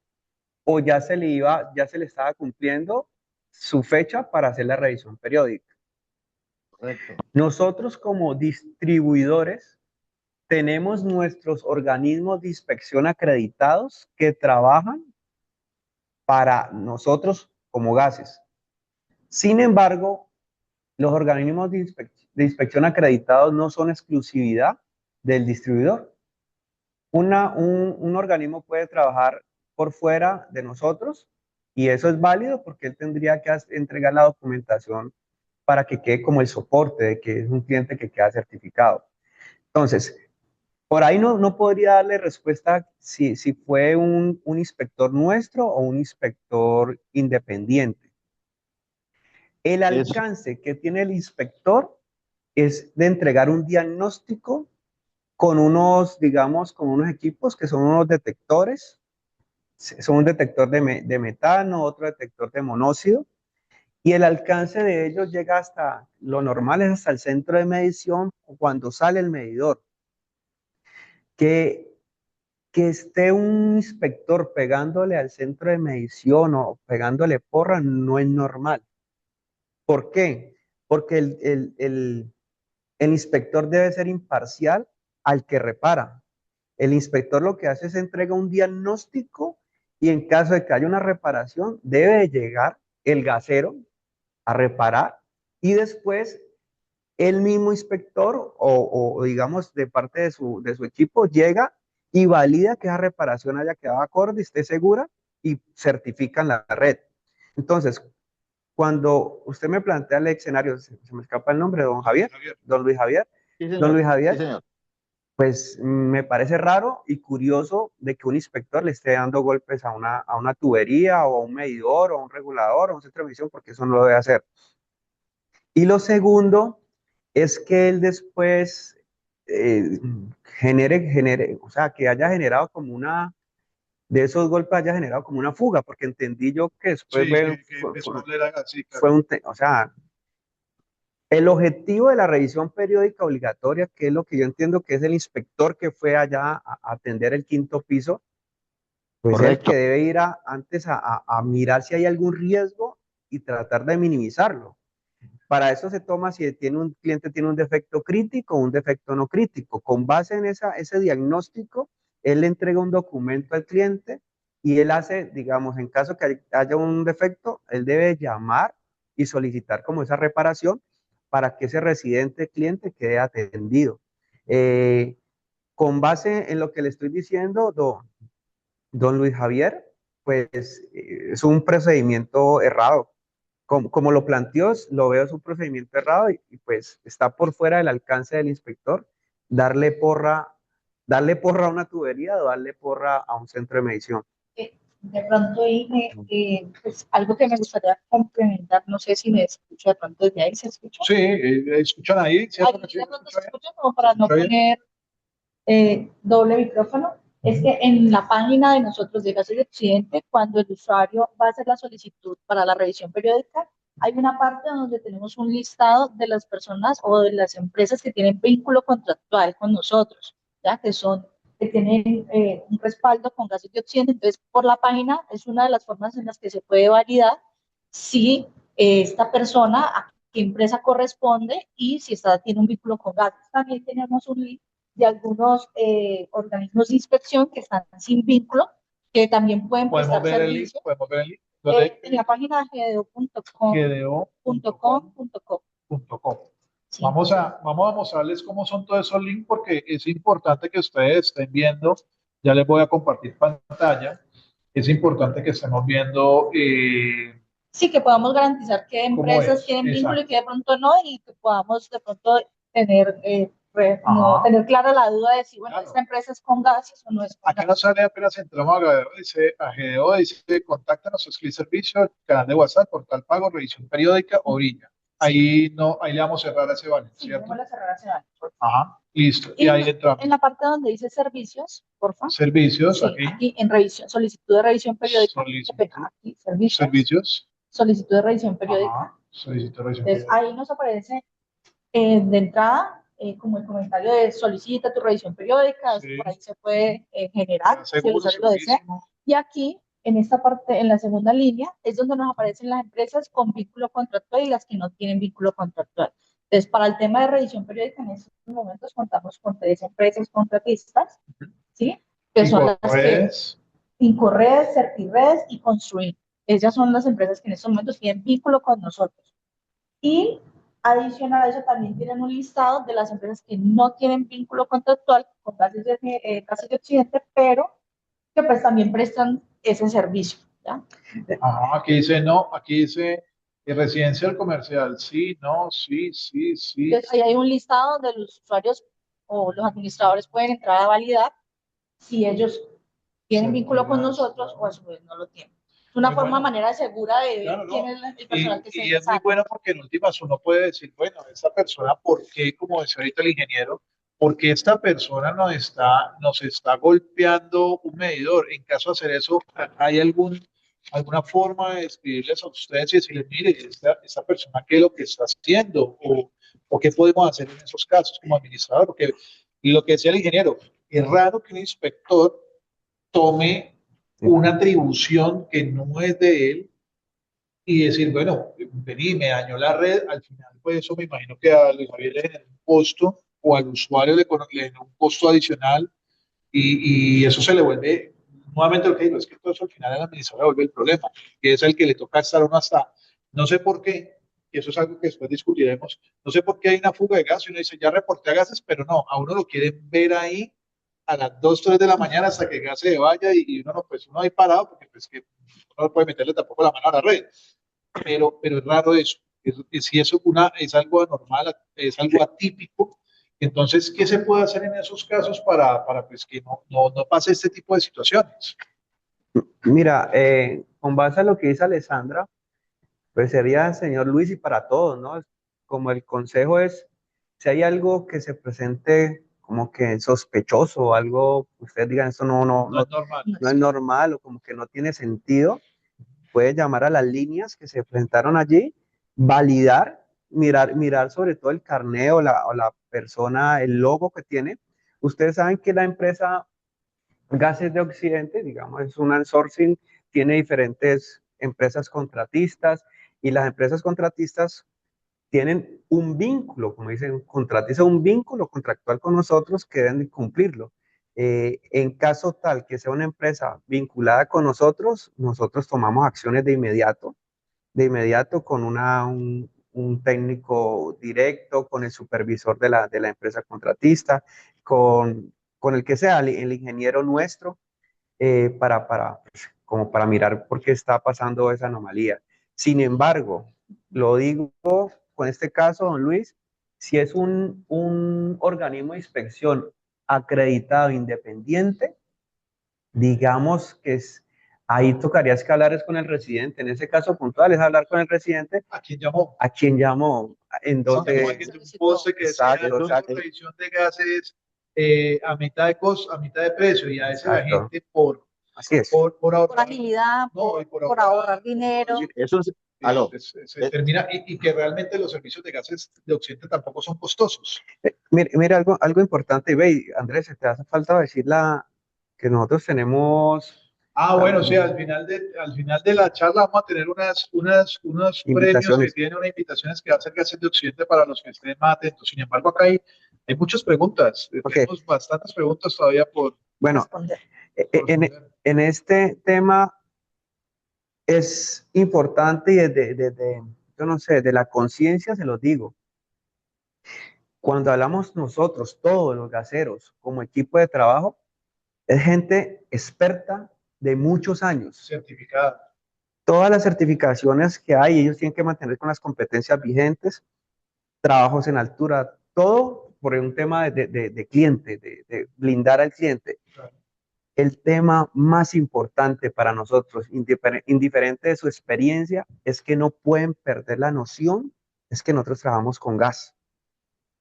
o ya se le estaba cumpliendo su fecha para hacer la revisión periódica. Correcto. Nosotros como distribuidores tenemos nuestros organismos de inspección acreditados que trabajan para nosotros como gases. Sin embargo, los organismos de inspección acreditados no son exclusividad del distribuidor. Un organismo puede trabajar por fuera de nosotros y eso es válido porque él tendría que entregar la documentación para que quede como el soporte de que es un cliente que queda certificado. Entonces, por ahí no podría darle respuesta si fue un inspector nuestro o un inspector independiente. El alcance que tiene el inspector es de entregar un diagnóstico con unos, digamos, con unos equipos que son unos detectores. Son un detector de metano, otro detector de monóxido, y el alcance de ellos llega hasta, lo normal es hasta el centro de medición cuando sale el medidor. Que, que esté un inspector pegándole al centro de medición o pegándole porra no es normal. ¿Por qué? Porque el inspector debe ser imparcial al que repara. El inspector lo que hace es entrega un diagnóstico y en caso de que haya una reparación, debe de llegar el gasero a reparar y después el mismo inspector o digamos de parte de su equipo llega y valida que esa reparación haya quedado acorde, esté segura y certifican la red. Entonces, cuando usted me plantea el escenario, se me escapa el nombre, don Javier, don Luis Javier, Sí, don señor. Luis Sí, Javier, señor. pues me parece raro y curioso de que un inspector le esté dando golpes a una tubería o a un medidor o a un regulador o a un centro de emisión, porque eso no lo debe hacer. Y lo segundo es que él después eh, o sea, que haya generado como de esos golpes haya generado como una fuga, porque entendí yo que después Sí, que empezó a oler así, fue claro. o sea, el objetivo de la revisión periódica obligatoria, que es lo que yo entiendo que es el inspector que fue allá a atender el quinto piso, pues es el Correcto. que debe ir antes a mirar si hay algún riesgo y tratar de minimizarlo. Para eso se toma si un cliente tiene un defecto crítico o un defecto no crítico. Con base en ese diagnóstico, él le entrega un documento al cliente y él hace, digamos, en caso que haya un defecto, él debe llamar y solicitar como esa reparación para que ese residente cliente quede atendido. Con base en lo que le estoy diciendo, don Luis Javier, pues es un procedimiento errado. Como lo planteó, lo veo es un procedimiento errado y pues está por fuera del alcance del inspector darle porra, darle porra a una tubería o darle porra a un centro de medición. De pronto, pues, algo que me gustaría complementar, no sé si me escucho de pronto desde ahí, ¿se escucha? Sí, escuchan ahí, ¿cierto? Aquí de pronto se escucha como para no poner doble micrófono. Es que en la página de nosotros de Gases de Occidente, cuando el usuario va a hacer la solicitud para la revisión periódica, hay una parte donde tenemos un listado de las personas o de las empresas que tienen vínculo contractual con nosotros, ya que tienen un respaldo con Gases de Occidente. Entonces, por la página es una de las formas en las que se puede validar si esta persona, a qué empresa corresponde y si tiene un vínculo con gases. También tenemos un link de algunos organismos de inspección que están sin vínculo, que también pueden prestar servicio. Podemos ver el link. En la página gdo.com.com. Sí. Vamos a mostrarles cómo son todos esos links porque es importante que ustedes estén viendo. Ya les voy a compartir pantalla. Es importante que estemos viendo Sí, que podamos garantizar que ¿Cómo empresas es? tienen vínculo y Exacto. que de pronto no, y que podamos de pronto tener, como Ajá. tener clara la duda de si, bueno, Claro. esta empresa es con gases o no es con Acá nos gases. sale apenas entramos a GDO, dice, contáctanos, suscríbete servicio, canal de WhatsApp, portal pago, revisión periódica, orilla. Sí, Ahí no, ahí le vamos a cerrar ese banner, sí, ¿cierto? démosla cerrar hacia adelante, por favor. Ajá, listo. Y Y ahí en entramos. la parte donde dice servicios, por favor. Servicios, Sí, aquí. aquí en revisión, solicitud de revisión periódica, qué pena, Solicitud. aquí, servicios, Servicios. solicitud de revisión periódica. Ajá. Solicitud de revisión Entonces, periódica. ahí nos aparece de entrada, como el comentario de solicita tu revisión periódica, Sí. por ahí se puede generar, si el Seguro, usuario lo desea. segurísimo. Y aquí, en esta parte, en la segunda línea, es donde nos aparecen las empresas con vínculo contractual y las que no tienen vínculo contractual. Entonces, para el tema de revisión periódica, en estos momentos contamos con 3 empresas contratistas, ¿sí? Que son las que Incorredes. Incorred, Certired y Construir. Ellas son las empresas que en estos momentos tienen vínculo con nosotros. Y adicional a eso también tienen un listado de las empresas que no tienen vínculo contractual con Gases de Occidente, pero que pues también prestan ese servicio, ¿ya? Ajá, aquí dice no, aquí dice residencial comercial. Sí, no, sí, sí, sí. Entonces ahí hay un listado donde los usuarios o los administradores pueden entrar a validar si ellos tienen vínculo con nosotros o a su vez no lo tienen. Es una Muy forma, bueno. manera segura de ver Claro, quién no. es el personal que se Y es muy bueno porque en últimas uno puede decir, bueno, esta persona, ¿por qué, como decía ahorita el ingeniero, porque esta persona nos está golpeando un medidor? En caso de hacer eso, ¿hay alguna forma de escribirles a ustedes y decirles, mire, esta persona qué es lo que está haciendo? O qué podemos hacer en esos casos como administrador? Porque lo que decía el ingeniero, es raro que un inspector tome una atribución que no es de él y decir, bueno, vení, me dañó la red, al final, pues eso me imagino que a Luis Javier le generó un costo o al usuario le generó un costo adicional y eso se le vuelve, nuevamente lo que digo, es que todo eso al final al administrador le vuelve el problema, que es el que le toca estar a uno hasta, no sé por qué, y eso es algo que después discutiremos, no sé por qué hay una fuga de gas y uno dice, ya reporté a gases, pero no, a uno lo quieren ver ahí a las 2 3 de la mañana hasta que el gas se vaya y uno no, pues uno ahí parado, porque pues que uno no puede meterle tampoco la mano a la red, pero es raro eso. Si eso es algo anormal, es algo atípico, entonces, ¿qué se puede hacer en esos casos para pues, que no pase este tipo de situaciones? Mira, con base a lo que dice Alessandra, pues sería, señor Luis, y para todos, ¿no? Como el consejo es, si hay algo que se presente como que sospechoso o algo, ustedes digan, esto No es normal. no es normal o como que no tiene sentido, puede llamar a las líneas que se presentaron allí, validar, mirar sobre todo el carnet o la persona, el logo que tiene. Ustedes saben que la empresa Gases de Occidente, digamos, es un outsourcing, tiene diferentes empresas contratistas y las empresas contratistas tienen un vínculo, como dicen, contratiza un vínculo contractual con nosotros que deben cumplirlo. En caso tal que sea una empresa vinculada con nosotros, nosotros tomamos acciones de inmediato con un técnico directo, con el supervisor de la empresa contratista, con el que sea, el ingeniero nuestro, como para mirar por qué está pasando esa anomalía. Sin embargo, lo digo con este caso, don Luis, si es un organismo de inspección acreditado independiente, digamos que ahí tocaría escalar es con el residente. En ese caso puntual es hablar con el residente, ¿A quién llamó? a quien llamó, en Llamó donde... alguien de un poste que decía, Exacto, tengo exacto, revisión de gases a mitad de costo, a mitad de precio, y a esa la exacto. gente Así es. por ahorrar, agilidad, no, y por ahorrar dinero. Eso es, aló. se termina, y que realmente los servicios de gases de Occidente tampoco son costosos. Mira, algo importante, ve, Andrés, te hace falta decir que nosotros tenemos Bueno, sí, al final de la charla vamos a tener unos premios que invitaciones. tienen unas invitaciones que va a hacer Gases de Occidente para los que estén más atentos. Sin embargo, acá hay muchas preguntas. Ok, Tenemos bastantes preguntas todavía bueno, Responder. responder. en este tema es importante y yo no sé, de la conciencia se los digo. Cuando hablamos nosotros, todos los gaseros, como equipo de trabajo, es gente experta de muchos años. Certificada. todas las certificaciones que hay, ellos tienen que mantener con las competencias vigentes, trabajos en altura, todo por un tema de cliente, de blindar al cliente. El tema más importante para nosotros, indiferente de su experiencia, es que no pueden perder la noción, es que nosotros trabajamos con gas.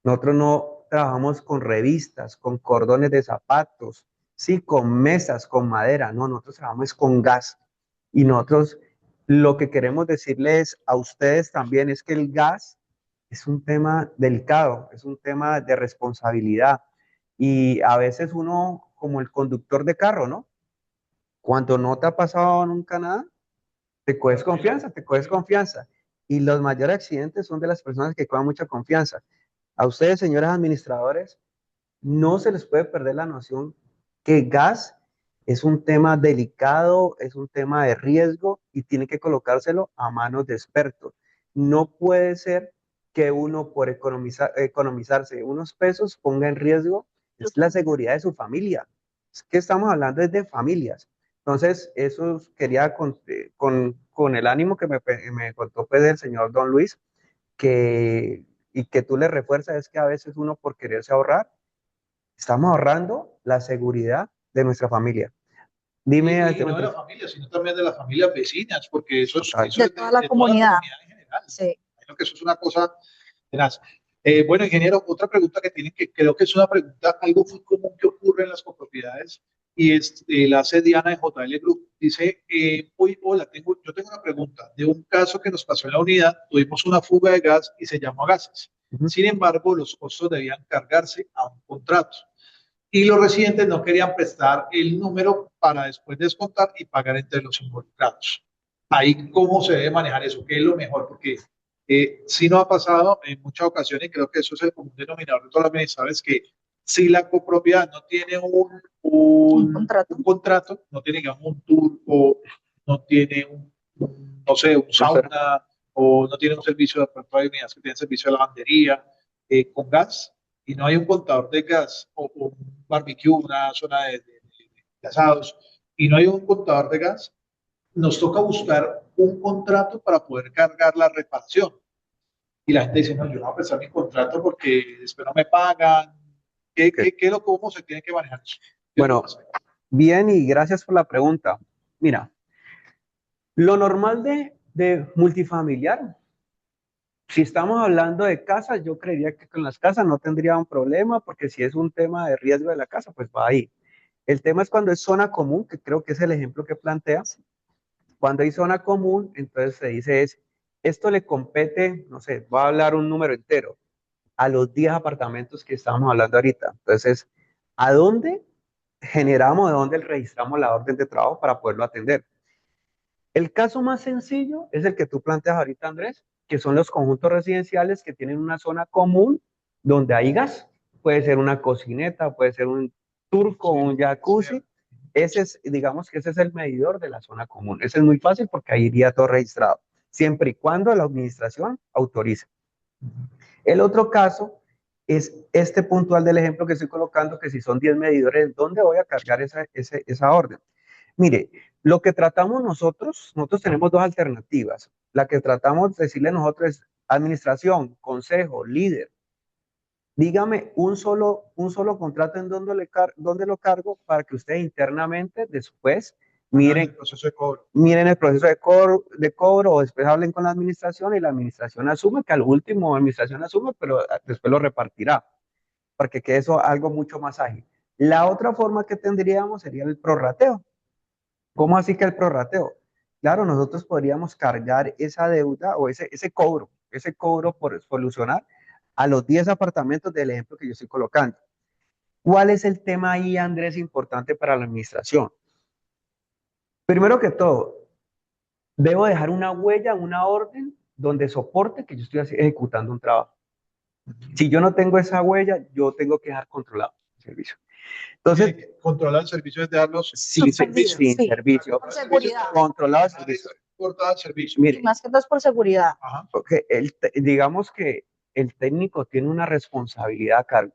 Nosotros no trabajamos con revistas, con cordones de zapatos, sí, con mesas, con madera, no, nosotros trabajamos con gas. Y nosotros lo que queremos decirles a ustedes también es que el gas es un tema delicado, es un tema de responsabilidad. Y a veces uno, como el conductor de carro, ¿no? Cuando no te ha pasado nunca nada, te coges confianza, te coges confianza. Y los mayores accidentes son de las personas que cogen mucha confianza. A ustedes, señores administradores, no se les puede perder la noción que gas es un tema delicado, es un tema de riesgo y tiene que colocárselo a manos de expertos. No puede ser que uno por economizarse unos pesos ponga en riesgo es la seguridad de su familia. Es que estamos hablando es de familias. Entonces, eso quería con el ánimo que me contó pues, el señor Don Luis, y que tú le refuerzas es que a veces uno por quererse ahorrar, estamos ahorrando la seguridad de nuestra familia. Dime. Y no de la familia, sino también de las familias vecinas, porque eso es de toda la comunidad. En general. Sí. Creo que eso es una cosa tenaz. Bueno, ingeniero, otra pregunta que tienen, que creo que es una pregunta algo muy común que ocurre en las copropiedades, y es la hace Diana de JL Group. Dice, hola, yo tengo una pregunta. De un caso que nos pasó en la unidad, tuvimos una fuga de gas y se llamó a gases. Sin embargo, los costos debían cargarse a un contrato. Y los residentes no querían prestar el número para después descontar y pagar entre los involucrados. Ahí, ¿cómo se debe manejar eso? ¿Qué es lo mejor? Porque sí nos ha pasado en muchas ocasiones, y creo que eso es el común denominador de todas las administraciones, que si la copropiedad no tiene un contrato, no tiene, digamos, un turco, no tiene no sé, un sauna, o no tiene un servicio de pronto hay unidades que tienen servicio de lavandería con gas, y no hay un contador de gas o un barbecue, una zona de asados, y no hay un contador de gas, nos toca buscar un contrato para poder cargar la reparación. Y la gente dice, no, yo no voy a prestar mi contrato porque después no me pagan. ¿Cómo se tiene que manejar eso? Bueno, bien, y gracias por la pregunta. Mira, lo normal de multifamiliar, si estamos hablando de casas, yo creería que con las casas no tendría un problema, porque si es un tema de riesgo de la casa, pues va ahí. El tema es cuando es zona común, que creo que es el ejemplo que planteas. Cuando hay zona común, entonces se dice esto le compete, no sé, voy a hablar un número entero, a los 10 apartamentos que estábamos hablando ahorita. Entonces, ¿a dónde generamos, de dónde registramos la orden de trabajo para poderlo atender? El caso más sencillo es el que tú planteas ahorita, Andrés, que son los conjuntos residenciales que tienen una zona común donde hay gas. Puede ser una cocineta, puede ser un turco, sí, un jacuzzi. Ese es, digamos que ese es el medidor de la zona común. Ese es muy fácil porque ahí iría todo registrado, siempre y cuando la administración autorice. El otro caso es este puntual del ejemplo que estoy colocando, que si son 10 medidores, ¿dónde voy a cargar esa orden? Mire, lo que tratamos nosotros tenemos dos alternativas. La que tratamos de decirle nosotros es administración, consejo, líder. Dígame un solo contrato en donde lo cargo para que ustedes internamente después miren el proceso de cobro. Miren el proceso de cobro, o después hablen con la administración y la administración asume, que al último la administración asume, pero después lo repartirá, para que quede eso algo mucho más ágil. La otra forma que tendríamos sería el prorrateo. ¿Cómo así que el prorrateo? Claro, nosotros podríamos cargar esa deuda o ese cobro por solucionar a los 10 apartamentos del ejemplo que yo estoy colocando. ¿Cuál es el tema ahí, Andrés, importante para la administración? Primero que todo, debo dejar una huella, una orden donde soporte que yo estoy ejecutando un trabajo. Si yo no tengo esa huella, yo tengo que dejar controlado el servicio. Entonces, controlar el servicio es dejarlos sin servicio. Por seguridad. Controlado el servicio. Cortado el servicio. Mire, más que todo es por seguridad. Okay, digamos que el técnico tiene una responsabilidad a cargo.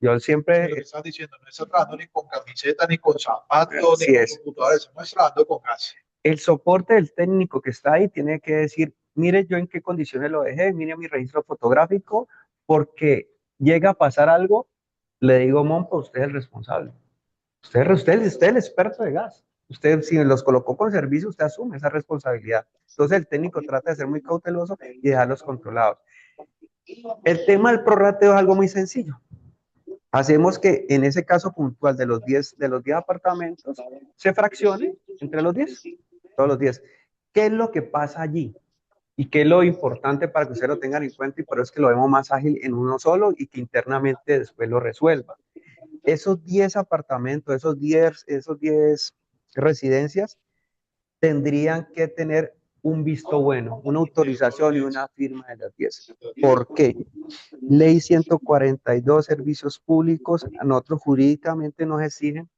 Yo siempre... Lo que estás diciendo, no está trabajando ni con camiseta, ni con zapatos, ni con computadores, estamos trabajando con gas. el soporte del técnico que está ahí tiene que decir, mire yo en qué condiciones lo dejé, mire mi registro fotográfico, porque llega a pasar algo, le digo, Monpo, usted es el responsable. Usted es el experto de gas. Usted, si los colocó con servicio, usted asume esa responsabilidad. Entonces, el técnico trata de ser muy cauteloso y dejarlos controlados. El tema del prorrateo es algo muy sencillo. Hacemos que en ese caso puntual de los 10 apartamentos se fraccione entre los 10, todos los 10. ¿Qué es lo que pasa allí? Y qué es lo importante para que ustedes lo tengan en cuenta, y por eso es que lo vemos más ágil en uno solo y que internamente después lo resuelva. Esos 10 apartamentos, esos 10 residencias tendrían que tener un visto bueno, una autorización y una firma de las 10. ¿Por qué? Ley 142, servicios públicos, a nosotros jurídicamente nos exigen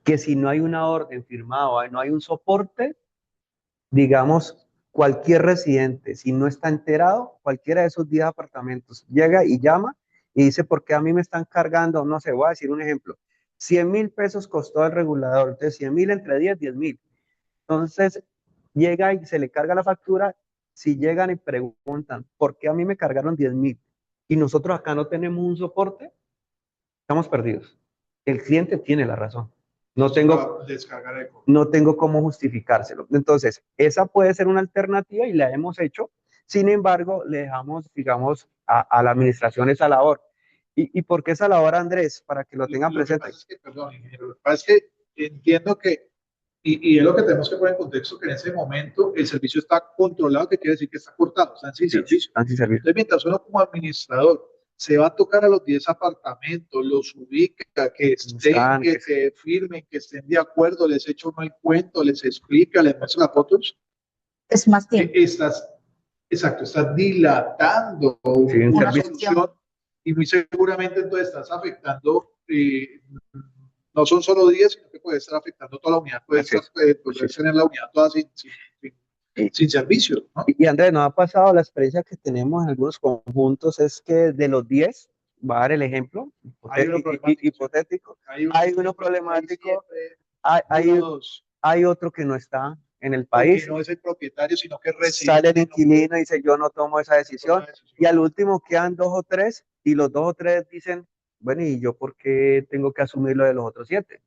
que si no hay una orden firmada, no hay un soporte, digamos, cualquier residente, si no está enterado, cualquiera de esos 10 apartamentos llega y llama y dice, ¿por qué a mí me están cargando? No sé, voy a decir un ejemplo. 100.000 pesos costó el regulador, entonces 100.000 entre 10.000. Entonces llega y se le carga la factura. Si llegan y preguntan, ¿por qué a mí me cargaron 10.000? Y nosotros acá no tenemos un soporte, estamos perdidos. El cliente tiene la razón. No tengo cómo justificárselo. Entonces, esa puede ser una alternativa y la hemos hecho. Sin embargo, le dejamos, digamos, a la administración esa labor. ¿Y por qué esa labor, Andrés? Para que lo tengan presente. Perdón, ingeniero, lo que pasa es que entiendo que, y es lo que tenemos que poner en contexto, que en ese momento el servicio está controlado, que quiere decir que está cortado, están sin servicio. Entonces, mientras uno como administrador se va a tocar a los 10 apartamentos, los ubica, que estén, que se firmen, que estén de acuerdo, les echa uno el cuento, les explica, les muestra las fotos. Es más tiempo. Estás dilatando una solución y muy seguramente entonces estás afectando, no son solo 10, sino que puede estar afectando toda la unidad, puede tener la unidad toda sin servicio, ¿no? Y Andrés, nos ha pasado la experiencia que tenemos en algunos conjuntos, es que de los 10, va a dar el ejemplo hipotético, hay uno problemático, hay otro que no está en el país, que no es el propietario, sino que reside. Sale el inquilino y dice, yo no tomo esa decisión, y al último quedan 2 o 3, y los 2 o 3 dicen, bueno, ¿y yo por qué tengo que asumir lo de los otros 7?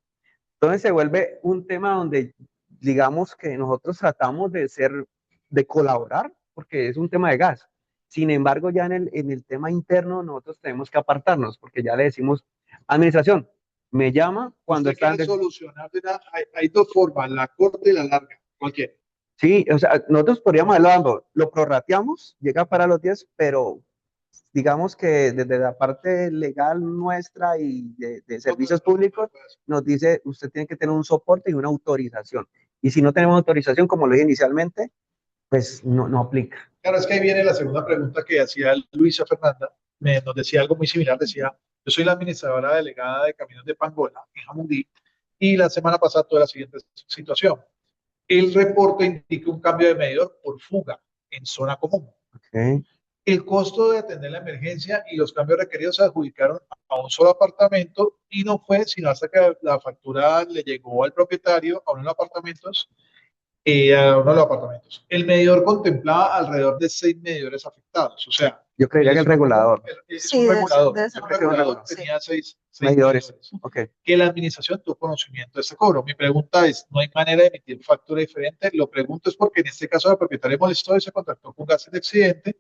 Entonces se vuelve un tema donde, digamos que nosotros tratamos de colaborar, porque es un tema de gas. Sin embargo, ya en el tema interno, nosotros tenemos que apartarnos, porque ya le decimos, administración, me llama cuando están de solucionar. Hay 2 formas, la corta y la larga, cualquiera. Sí, o sea, nosotros podríamos hablando, lo prorrateamos, llega para los 10, pero digamos que desde la parte legal nuestra y de servicios públicos nos dice, usted tiene que tener un soporte y una autorización. Y si no tenemos autorización, como lo dije inicialmente, pues no aplica. Claro, es que ahí viene la segunda pregunta que hacía Luisa Fernanda, nos decía algo muy similar, decía, yo soy la administradora delegada de Caminos de Pangola en Jamundí, y la semana pasada tuve la siguiente situación. El reporte indica un cambio de medidor por fuga en zona común. Okay. El costo de atender la emergencia y los cambios requeridos se adjudicaron a un solo apartamento y no fue sino hasta que la factura le llegó al propietario a uno de los apartamentos. El medidor contemplaba alrededor de 6 medidores afectados. O sea, yo creía que el regulador. Sí, un regulador tenía 6 medidores. Okay. Que la administración tuvo conocimiento de ese cobro. Mi pregunta es, ¿no hay manera de emitir factura diferente? Lo pregunto es porque en este caso la propietaria molestó y se contactó con Gases de Accidente,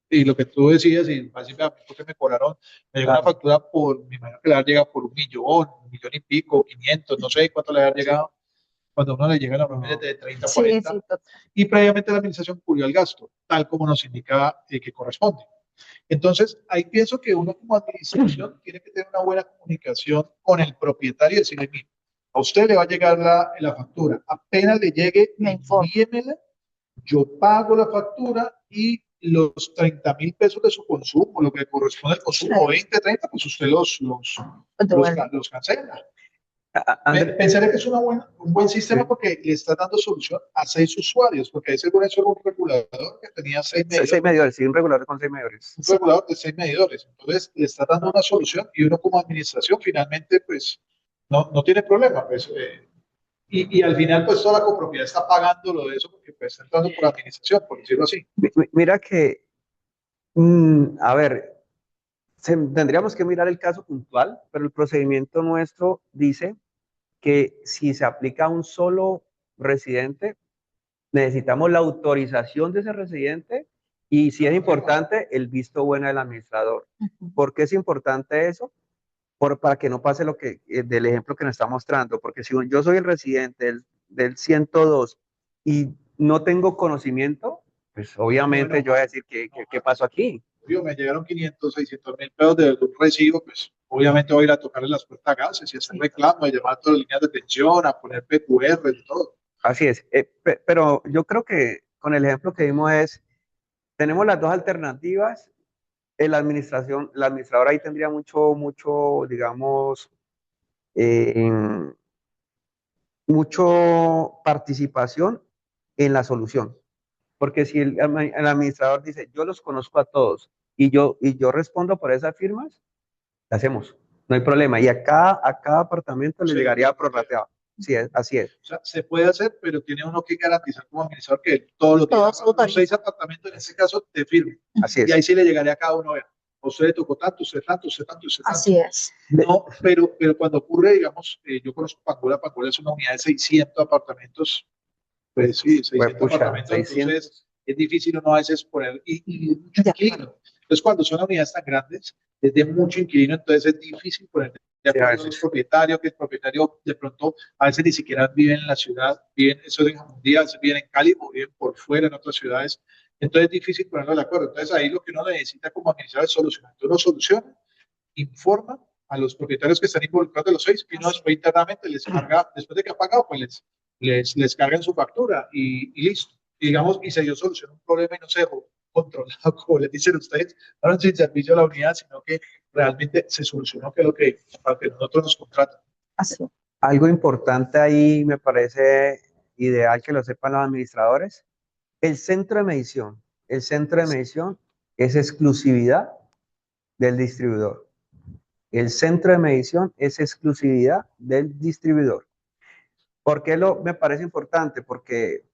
y lo que tú decías, y básicamente porque me cobraron, me llegó una factura por, me imagino que le ha llegado por 1 millón y pico, 500, no sé cuánto le ha llegado. Cuando uno le llega normalmente de 30 a 40, y previamente la administración cubrió el gasto, tal como nos indica que corresponde. Entonces, ahí pienso que uno como administración tiene que tener una buena comunicación con el propietario y decirle, mira, a usted le va a llegar la factura, apenas le llegue, envíemela, yo pago la factura y los 30.000 pesos de su consumo, lo que corresponde al consumo, 20, 30, pues usted los cancela. Pensaré que es un buen sistema porque le está dando solución a 6 usuarios, porque ahí según eso era un regulador que tenía 6 medidores. 6 medidores, sí, un regulador con 6 medidores. Un regulador de 6 medidores. Entonces le está dando una solución y uno como administración finalmente pues no tiene problema. Pues, Y al final, pues toda la copropiedad está pagando lo de eso porque pues está entrando por administración, por decirlo así. Mira que, a ver, tendríamos que mirar el caso puntual, pero el procedimiento nuestro dice que si se aplica a un solo residente, necesitamos la autorización de ese residente y, si es importante, el visto bueno del administrador. ¿Por qué es importante eso? Para que no pase lo que del ejemplo que nos está mostrando, porque si yo soy el residente del 102 y no tengo conocimiento, pues obviamente yo voy a decir ¿qué pasó aquí? Me llegaron 500, 600 mil pesos de un recibo, pues obviamente voy a ir a tocarle las puertas a gases y hacer reclamo, a llamar a todas las líneas de atención, a poner PQR y todo. Así es, pero yo creo que con el ejemplo que vimos tenemos las dos alternativas. La administradora ahí tendría digamos, eh, mucho participación en la solución. Porque si el administrador dice, yo los conozco a todos y yo respondo por esas firmas, la hacemos, no hay problema. Y a cada apartamento le llegaría prorrateado. Sí, así es. O sea, se puede hacer, pero tiene uno que garantizar como administrador que todos los 6 apartamentos en ese caso te firmen. Así es. Y ahí sí le llegaría a cada uno, vea, usted le tocó tanto, usted tanto, usted tanto, usted tanto. Así es. No, pero cuando ocurre, digamos, yo conozco Pangola es una unidad de 600 apartamentos, pues sí, 600 apartamentos, 600. Entonces es difícil uno a veces poner, y mucho inquilino. Entonces cuando son unidades tan grandes, es de mucho inquilino, entonces es difícil poner de acuerdo con el propietario, que el propietario de pronto a veces ni siquiera vive en la ciudad, viven, eso es en Jamundí, a veces viven en Cali o viven por fuera en otras ciudades, entonces es difícil ponerlo de acuerdo. Entonces ahí lo que uno necesita como administrador es solucionar. Entonces uno soluciona, informa a los propietarios que están involucrados de los 6 y uno después internamente les carga, después de que ha pagado, pues les cargan su factura y listo. Y digamos, y se dio solución a un problema y no se dejó controlado, como les dicen ustedes, no sin servicio a la unidad, sino que realmente se solucionó que es lo que, para que nosotros nos contratan. Así. Algo importante ahí, me parece ideal que lo sepan los administradores, el centro de medición es exclusividad del distribuidor. El centro de medición es exclusividad del distribuidor. ¿Por qué me parece importante? Porque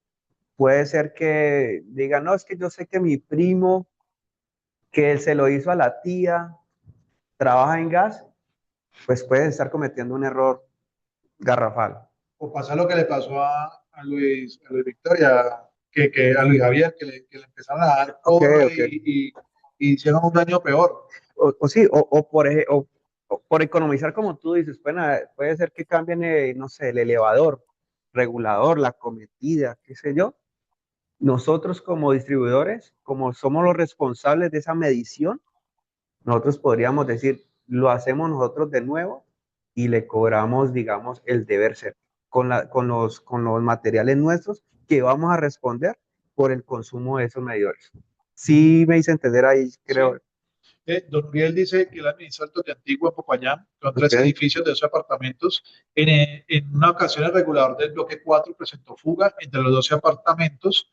puede ser que digan, no, es que yo sé que mi primo, que él se lo hizo a la tía, trabaja en gas, pues puede estar cometiendo un error garrafal. O pasa lo que le pasó a Luis Victoria, que a Luis Javier, que le empezaron a dar cobre y hicieron un daño peor. O por economizar, como tú dices, puede ser que cambien, no sé, el elevador, regulador, la cometida, qué sé yo. Nosotros como distribuidores, como somos los responsables de esa medición, nosotros podríamos decir, lo hacemos nosotros de nuevo y le cobramos, digamos, el deber ser con los materiales nuestros que vamos a responder por el consumo de esos medidores. Sí me hice entender ahí, creo. Sí. Don Uriel dice que él administra el Toque Antiguo en Popayán, con 3 edificios de esos apartamentos. En una ocasión, el regulador del bloque 4 presentó fuga entre los 12 apartamentos.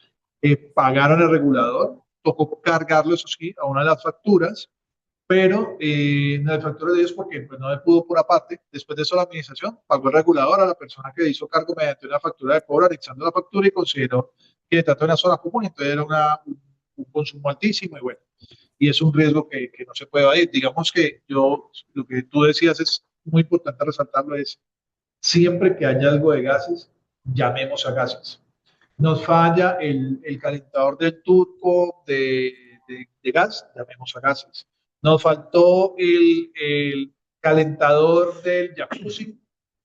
Pagaron el regulador, tocó cargarlo, eso sí, a una de las facturas, pero no de facturas de ellos porque pues, no le pudo por aparte. Después de eso, la administración pagó el regulador a la persona que hizo cargo mediante una factura de cobro, anexando la factura y consideró que se trató de una zona común, entonces era un consumo altísimo y bueno. Y es un riesgo que no se puede evadir. Digamos que lo que tú decías es muy importante resaltarlo, es siempre que haya algo de gases, llamemos a gases. Nos falla el calentador del turco de gas, llamemos a gases. Nos faltó el calentador del jacuzzi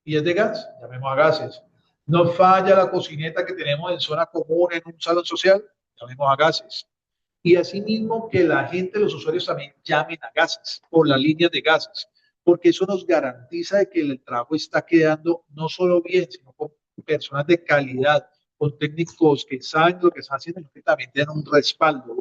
y es de gas, llamemos a gases. Nos falla la cocineta que tenemos en zona común en un salón social, llamemos a gases. Y asimismo que la gente, los usuarios también llamen a gases por las líneas de gases, porque eso nos garantiza de que el trabajo está quedando no solo bien, sino con personas de calidad, con técnicos que saben lo que están haciendo, sino que también tienen un respaldo,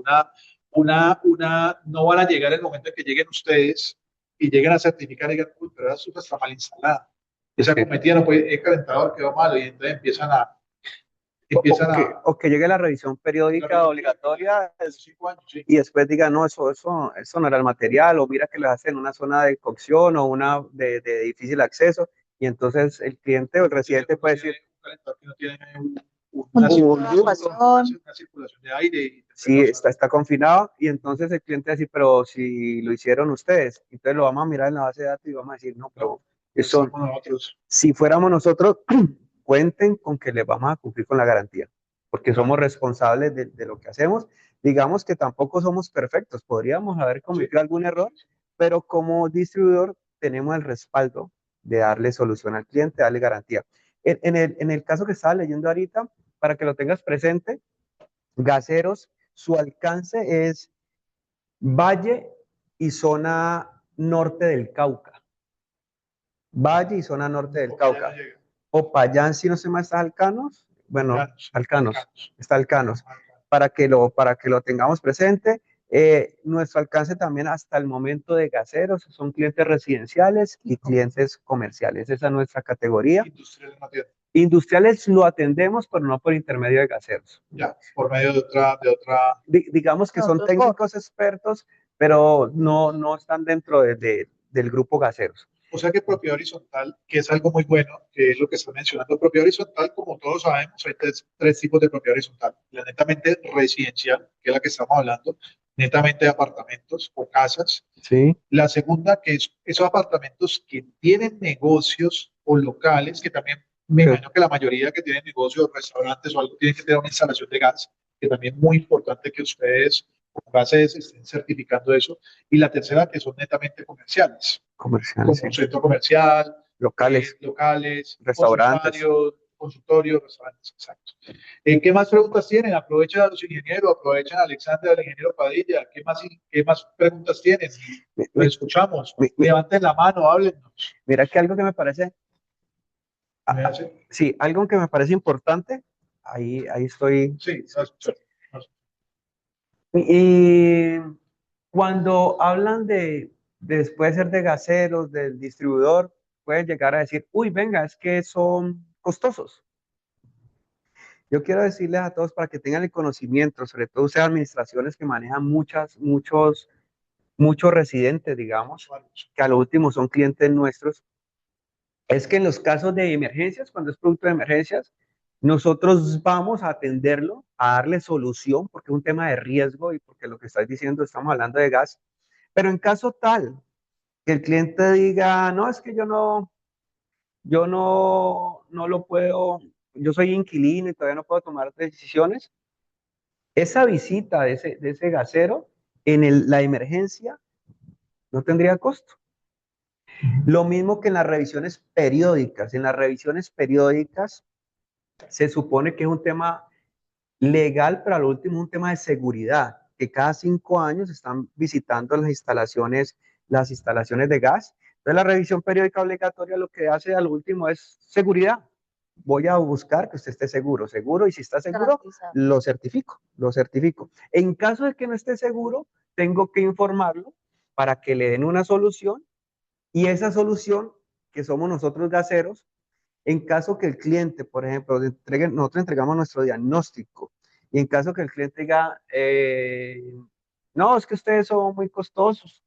no van a llegar el momento en que lleguen ustedes y lleguen a certificar y digan, uy, pero esa estufa está mal instalada, esa cometida no puede, el calentador quedó malo y entonces empiezan a o que llegue la revisión periódica obligatoria y después diga, no, eso no era el material, o mira que lo hacen en una zona de cocción o una de difícil acceso, y entonces el cliente o el residente puede decir, calentador que no tiene Una circulación, una circulación de aire. Y Sí, está confinado y entonces el cliente dice, pero si lo hicieron ustedes, entonces lo vamos a mirar en la base de datos y vamos a decir, no, pero eso, somos nosotros. si fuéramos nosotros, cuenten con que les vamos a cumplir con la garantía, porque somos responsables de lo que hacemos. Digamos que tampoco somos perfectos, podríamos haber cometido algún error, pero como distribuidor tenemos el respaldo de darle solución al cliente, darle garantía. En el caso que estaba leyendo ahorita, para que lo tengas presente, Gaseros, su alcance es Valle y zona norte del Cauca. Valle y zona norte del Cauca. Popayán, si no se llama, está Alcanos. Bueno, Alcanos. Está Alcanos. Para que lo tengamos presente. Nuestro alcance también hasta el momento de Gaseros son clientes residenciales y clientes comerciales. Esa es nuestra categoría. Industriales lo atendemos, pero no por intermedio de Gaseros. Ya, por medio de otra. Digamos que son técnicos expertos, pero no están dentro del grupo Gaseros. O sea que propiedad horizontal, que es algo muy bueno, que es lo que está mencionando. Propiedad horizontal, como todos sabemos, hay tres tipos de propiedad horizontal. La netamente residencial, que es la que estamos hablando, netamente de apartamentos o casas. Sí. La segunda, que es esos apartamentos que tienen negocios o locales, que también me imagino que la mayoría que tienen negocios, restaurantes o algo, tienen que tener una instalación de gas, que también es muy importante que ustedes con gases estén certificando eso. Y la tercera, que son netamente comerciales. Como Sí. centro comercial, locales, restaurantes, consultorios, restaurantes, exacto. ¿Qué más preguntas tienen? Aprovechen a los ingenieros, aprovechen a Alexander, al ingeniero Padilla. ¿Qué más preguntas tienen? Los escuchamos. Levanten la mano, háblennos. Mira que algo que me parece, sí, algo que me parece importante, ahí estoy. Sí, Y cuando hablan después de ser de Gaseros, del distribuidor, pueden llegar a decir, uy, venga, es que son costosos. Yo quiero decirles a todos para que tengan el conocimiento, sobre todo ustedes administraciones que manejan muchos residentes, digamos, que a lo último son clientes nuestros, es que en los casos de emergencias, cuando es producto de emergencias, nosotros vamos a atenderlo, a darle solución, porque es un tema de riesgo y porque lo que estás diciendo, estamos hablando de gas, pero en caso tal que el cliente diga, no, es que yo no lo puedo, yo soy inquilino y todavía no puedo tomar decisiones, esa visita de ese gasero en la emergencia no tendría costo. Lo mismo que en las revisiones periódicas. En las revisiones periódicas se supone que es un tema legal, pero al último es un tema de seguridad, que cada 5 años están visitando las instalaciones de gas. Entonces la revisión periódica obligatoria lo que hace al último es seguridad. Voy a buscar que usted esté seguro, y si está seguro, lo certifico. En caso de que no esté seguro, tengo que informarlo para que le den una solución, y esa solución, que somos nosotros Gaseros, en caso que el cliente, por ejemplo, nosotros entregamos nuestro diagnóstico, y en caso que el cliente diga, no, es que ustedes son muy costosos,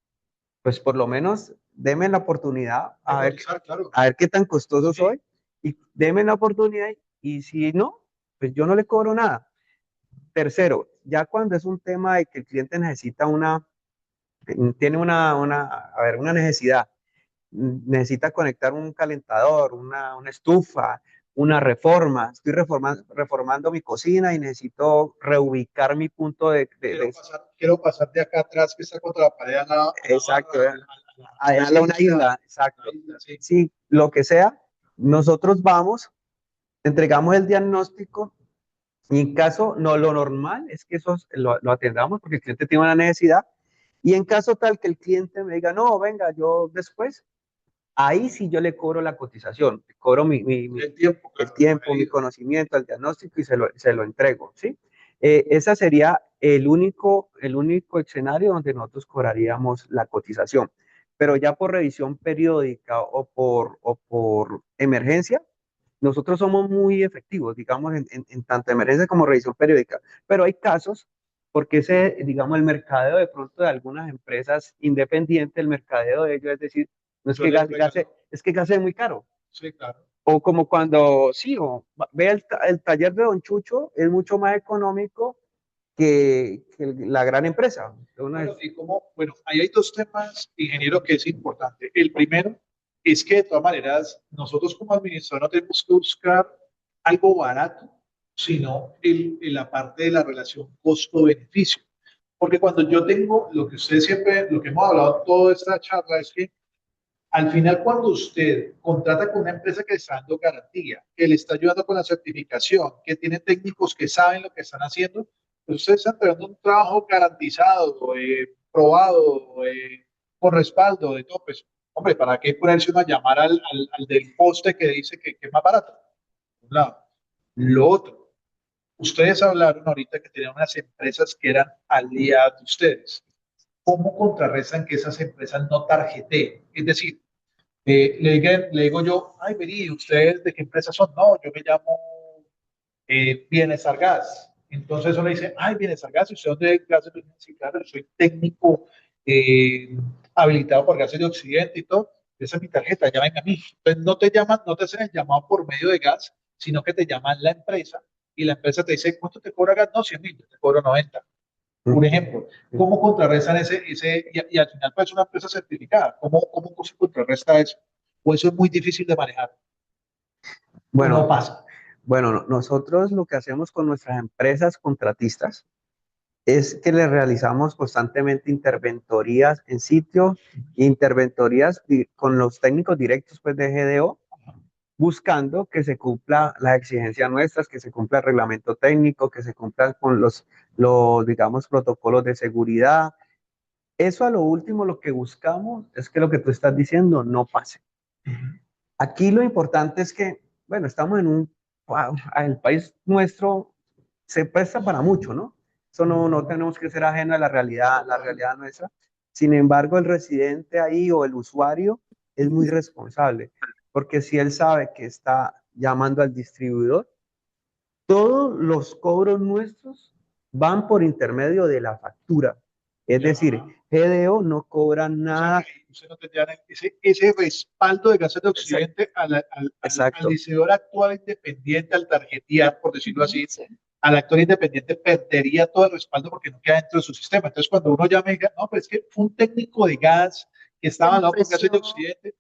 pues por lo menos denme la oportunidad a ver qué tan costoso soy, y denme la oportunidad, y si no, pues yo no le cobro nada. Tercero, ya cuando es un tema de que el cliente necesita tiene una necesidad, necesita conectar un calentador, una estufa, una reforma, estoy reformando mi cocina y necesito reubicar mi punto quiero pasar de acá atrás que está contra la pared exacto, a dejarla una isla, exacto. Sí, lo que sea, nosotros vamos, entregamos el diagnóstico, y en caso, no, lo normal es que eso lo atendamos porque el cliente tiene una necesidad, y en caso tal que el cliente me diga, no, venga, yo después, ahí sí yo le cobro la cotización, cobro el tiempo, mi conocimiento, el diagnóstico, y se lo entrego, ¿sí? Ese sería el único escenario donde nosotros cobraríamos la cotización. Pero ya por revisión periódica o por emergencia, nosotros somos muy efectivos, digamos, en tanto emergencia como revisión periódica. Pero hay casos, porque digamos, el mercadeo de pronto de algunas empresas independientes, el mercadeo de ellos, es decir, no es que gas es muy caro. Sí, claro. O como cuando, sí, ve el taller de Don Chucho, es mucho más económico que la gran empresa. Bueno, bueno, ahí hay dos temas, ingeniero, que es importante. El primero es que de todas maneras, nosotros como administrador no tenemos que buscar algo barato, sino la parte de la relación costo-beneficio. Porque cuando yo tengo, lo que usted siempre, lo que hemos hablado toda esta charla es que al final, cuando usted contrata con una empresa que le está dando garantía, que le está ayudando con la certificación, que tiene técnicos que saben lo que están haciendo, pues usted está entregando un trabajo garantizado, probado, con respaldo de todo. Pues, hombre, ¿para qué ponerse uno a llamar al del poste que dice que es más barato? Por un lado. Lo otro, ustedes hablaron ahorita que tenían unas empresas que eran aliadas de ustedes. ¿Cómo contrarrestan que esas empresas no tarjeteen? Es decir, le digo yo, ay, vení, ¿ustedes de qué empresa son? No, yo me llamo Bienestar Gas. Entonces uno le dice, ay, Bienestar Gas, ¿y usted dónde es gases de Occidente? Sí, claro, yo soy técnico habilitado por gases de Occidente y todo. Esa es mi tarjeta, llamen a mí. Entonces no te llaman, no te hacen el llamado por medio de gas, sino que te llaman la empresa y la empresa te dice, ¿cuánto te cobra gas? No, 100.000, yo te cobro 90. Un ejemplo, ¿cómo contrarrestan y al final pues es una empresa certificada? ¿Cómo se contrarresta eso? ¿O eso es muy difícil de manejar? ¿O no Bueno, pasa? bueno, nosotros lo que hacemos con nuestras empresas contratistas es que le realizamos constantemente interventorías en sitio, interventorías con los técnicos directos pues, de GDO, buscando que se cumpla las exigencias nuestras, que se cumpla el reglamento técnico, que se cumplan con digamos, protocolos de seguridad. Eso a lo último lo que buscamos es que lo que tú estás diciendo no pase. Aquí lo importante es que, bueno, estamos en wow, el país nuestro se presta para mucho, ¿no? Eso no tenemos que ser ajeno a la realidad nuestra. Sin embargo, el residente ahí o el usuario es muy responsable, porque si él sabe que está llamando al distribuidor, todos los cobros nuestros van por intermedio de la factura. Es decir, GDO no cobra nada. O sea, usted no tendría ese respaldo de gases de Occidente al distribuidor actual independiente, al tarjetear, por decirlo así, sí, al actor independiente perdería todo el respaldo porque no queda dentro de su sistema. Entonces, cuando uno llama y diga, no, pero es que fue un técnico de gas que estaba al lado con gases de Occidente.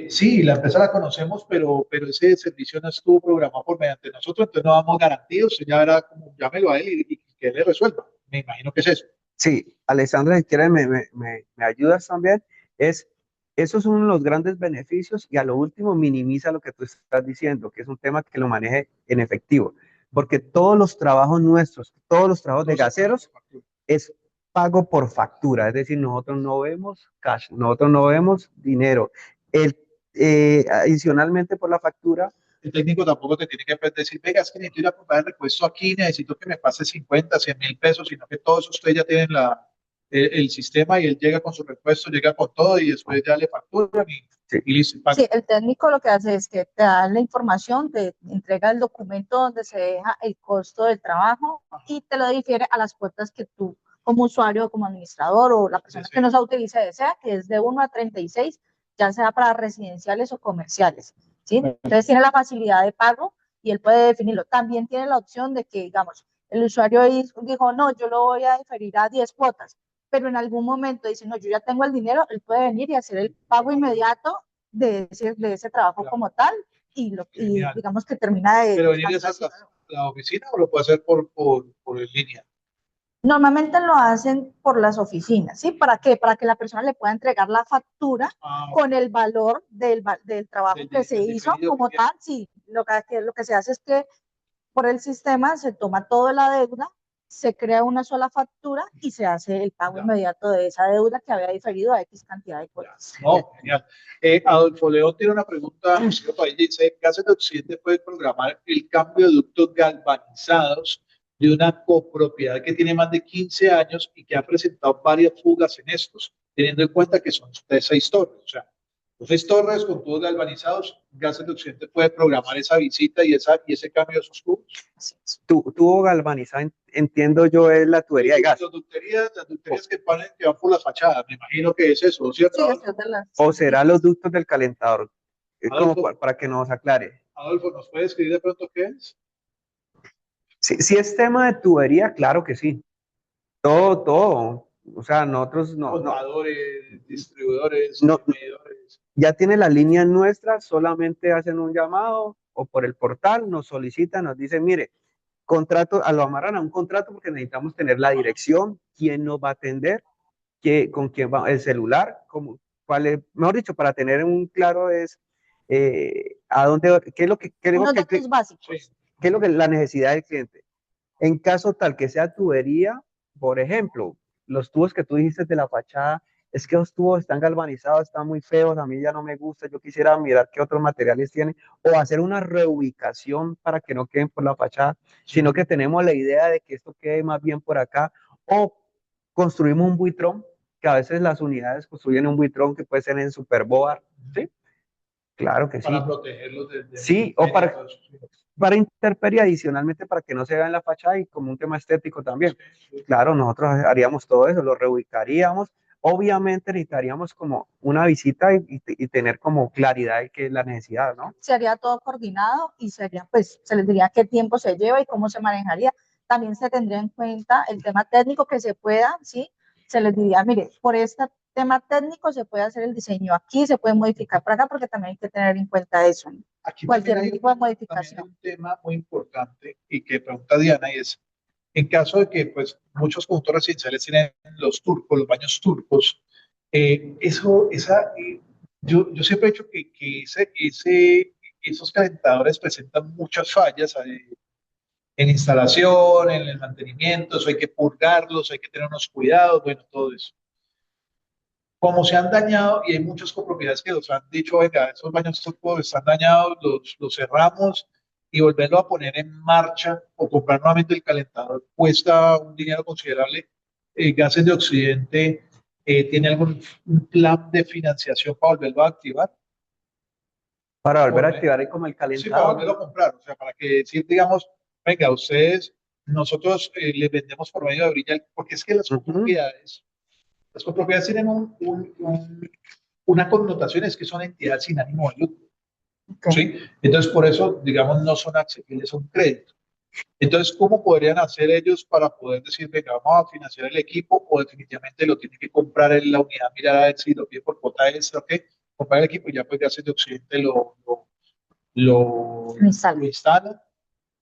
Sí, la empresa la conocemos, pero ese servicio no estuvo programado por mediante nosotros, entonces no damos garantías. Usted ya verá como llámelo a él y que él le resuelva. Me imagino que es eso. Sí, Alessandra, si quieres me ayudas también. Esos son los grandes beneficios y a lo último minimiza lo que tú estás diciendo, que es un tema que lo maneje en efectivo, porque todos los trabajos nuestros, todos los trabajos de gaseros es pago por factura, es decir, nosotros no vemos cash, nosotros no vemos dinero. Adicionalmente por la factura, el técnico tampoco te tiene que decir, venga, es que necesito ir a comprar el repuesto aquí, necesito que me pase 50, 100.000 pesos, sino que todos ustedes ya tienen el sistema y él llega con su repuesto, llega con todo y después ya le facturan y listo. Sí, el técnico lo que hace es que te da la información, te entrega el documento donde se deja el costo del trabajo y te lo difiere a las cuotas que tú como usuario, como administrador o la persona que nos autorice desea, que es de 1 a 36, ya sea para residenciales o comerciales. ¿Sí? Entonces tiene la facilidad de pago y él puede definirlo. También tiene la opción de que, digamos, el usuario dijo, no, yo lo voy a diferir a 10 cuotas, pero en algún momento dice, no, yo ya tengo el dinero, él puede venir y hacer el pago inmediato de ese trabajo como tal y digamos que termina de... ¿Pero venir a la oficina o lo puede hacer por en línea? Normalmente lo hacen por las oficinas, ¿sí? ¿Para qué? Para que la persona le pueda entregar la factura con el valor del trabajo que se hizo como tal. Sí, lo que se hace es que por el sistema se toma toda la deuda, se crea una sola factura y se hace el pago inmediato de esa deuda que había diferido a X cantidad de cuotas. No, genial. Adolfo León tiene una pregunta, ahí dice, ¿Gases de Occidente puede programar el cambio de ductos galvanizados de una copropiedad que tiene más de 15 años y que ha presentado varias fugas en estos, teniendo en cuenta que son 6 torres? O sea, 6 torres con tubos galvanizados, Gases de Occidente puede programar esa visita y ese cambio de esos tubos. Tubo galvanizado, entiendo yo, es la tubería de gas. Las ducterías que van por las fachadas, me imagino que es eso, ¿cierto? Sí, o será los ductos del calentador. como Adolfo, para que nos aclare. Adolfo, ¿nos puede escribir de pronto qué es? Si es tema de tubería, claro que sí. Todo. O sea, nosotros Contadores, distribuidores, no, medidores. ya tiene las líneas nuestras, solamente hacen un llamado o por el portal nos solicitan, nos dicen, mire, contrato, lo amarran a un contrato porque necesitamos tener la dirección, quién nos va a atender, con quién va, el celular, cuál es, mejor dicho, para tener un claro es a dónde, qué es lo que, Unos datos básicos. qué es lo que la necesidad del cliente. En caso tal que sea tubería, por ejemplo, los tubos que tú dijiste de la fachada, es que los tubos están galvanizados, están muy feos, a mí ya no me gusta, yo quisiera mirar qué otros materiales tienen, o hacer una reubicación para que no queden por la fachada, sino que tenemos la idea de que esto quede más bien por acá, o construimos un buitrón, que a veces las unidades construyen un buitrón que puede ser en superboard, ¿sí? Claro que Para sí. protegerlos de Sí, o para intemperie adicionalmente para que no se vea en la fachada y como un tema estético también. Claro, nosotros haríamos todo eso, lo reubicaríamos. Obviamente necesitaríamos como una visita y tener como claridad de qué es la necesidad, ¿no? Se haría todo coordinado y sería, pues, se les diría qué tiempo se lleva y cómo se manejaría. También se tendría en cuenta el tema técnico que se pueda, ¿sí? Se les diría, mire, por este tema técnico se puede hacer el diseño aquí, se puede modificar para acá, porque también hay que tener en cuenta eso, ¿no? Aquí Cualquier tipo de también hay modificación. un tema muy importante y que pregunta Diana y es, en caso de que pues, muchos conjuntos residenciales tienen los turcos, los baños turcos, yo siempre he dicho esos calentadores presentan muchas fallas en instalación, en el mantenimiento, eso hay que purgarlos, hay que tener unos cuidados, bueno, todo eso. Como se han dañado, y hay muchas copropiedades que nos han dicho, venga, esos baños turcos están dañados, los cerramos y volverlo a poner en marcha o comprar nuevamente el calentador cuesta un dinero considerable. Gases de Occidente tiene algún un plan de financiación para volverlo a activar. Para volver a Por, activar ahí como el sí, para calentador. volverlo a comprar, o sea, para que decir, digamos, venga, ustedes, nosotros les vendemos por medio de Brilla, porque es que las copropiedades tienen una connotación, es que son entidades sin ánimo de lucro, Okay. ¿sí? Entonces, por eso, digamos, no son accesibles a un crédito. Entonces, ¿cómo podrían hacer ellos para poder decir, venga, vamos a financiar el equipo o definitivamente lo tiene que comprar en la unidad, mirar a ver si lo pide por cuota extra, ¿ok? Comprar el equipo y ya pues Gases de Occidente lo instala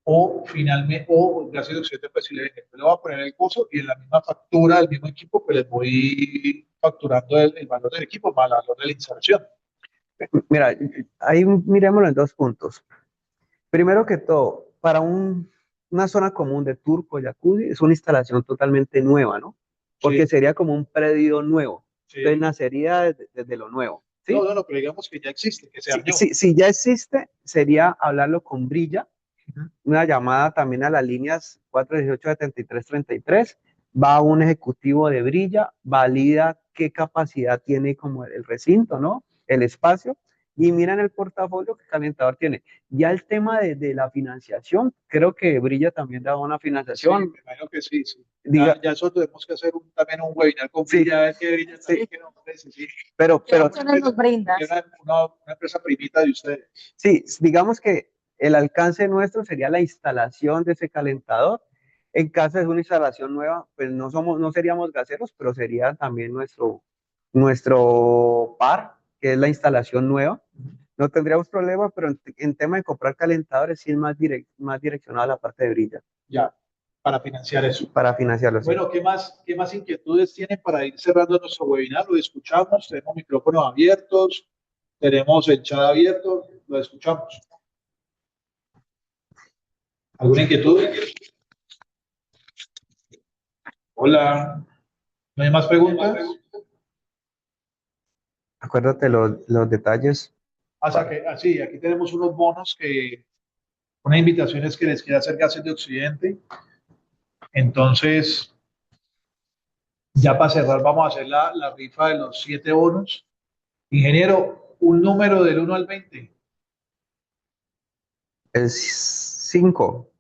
o finalmente, o Gases de Occidente pues si le voy a poner el costo y en la misma factura del mismo equipo pues les voy facturando el valor del equipo más el valor de la instalación. Mira, ahí miremoslo en dos puntos. Primero que todo, para una zona común de turco, jacuzzi, es una instalación totalmente nueva, ¿no? Porque Sí, sería como un predio nuevo. sí. Entonces nacería desde lo nuevo. ¿Sí? No, pero digamos que ya existe, que se dañó. Si ya existe, sería hablarlo con Brilla, una llamada también a las líneas 418-7333, va a un ejecutivo de Brilla, valida qué capacidad tiene como el recinto, ¿no? El espacio, y miran el portafolio que el calentador tiene. Ya el tema de la financiación, creo que Brilla también da una financiación. Sí, me imagino que sí, sí. Diga, Ya eso tenemos que hacer también un webinar con Brilla, a ver qué Brilla también que nos ofrece, sí. pero ¿Qué opciones nos brindas? Una empresa primita de ustedes. sí, digamos que el alcance nuestro sería la instalación de ese calentador. En caso de una instalación nueva, pues no seríamos gaseros, pero sería también nuestro par, que es la instalación nueva. No tendríamos problema, pero en tema de comprar calentadores sí es más direccionado a la parte de Brilla. Ya, para financiar eso. Para financiarlo, sí. Bueno, qué más inquietudes tienen para ir cerrando nuestro webinar? Lo escuchamos, tenemos micrófonos abiertos, tenemos el chat abierto, lo escuchamos. ¿Alguna inquietud? Hola, ¿no hay más preguntas? Acuérdate los detalles. Sí, aquí tenemos unos bonos unas invitaciones que les quiere hacer Gases de Occidente. Entonces, ya para cerrar, vamos a hacer la rifa de los 7 bonos. Ingeniero, un número del 1 al 20. El 5.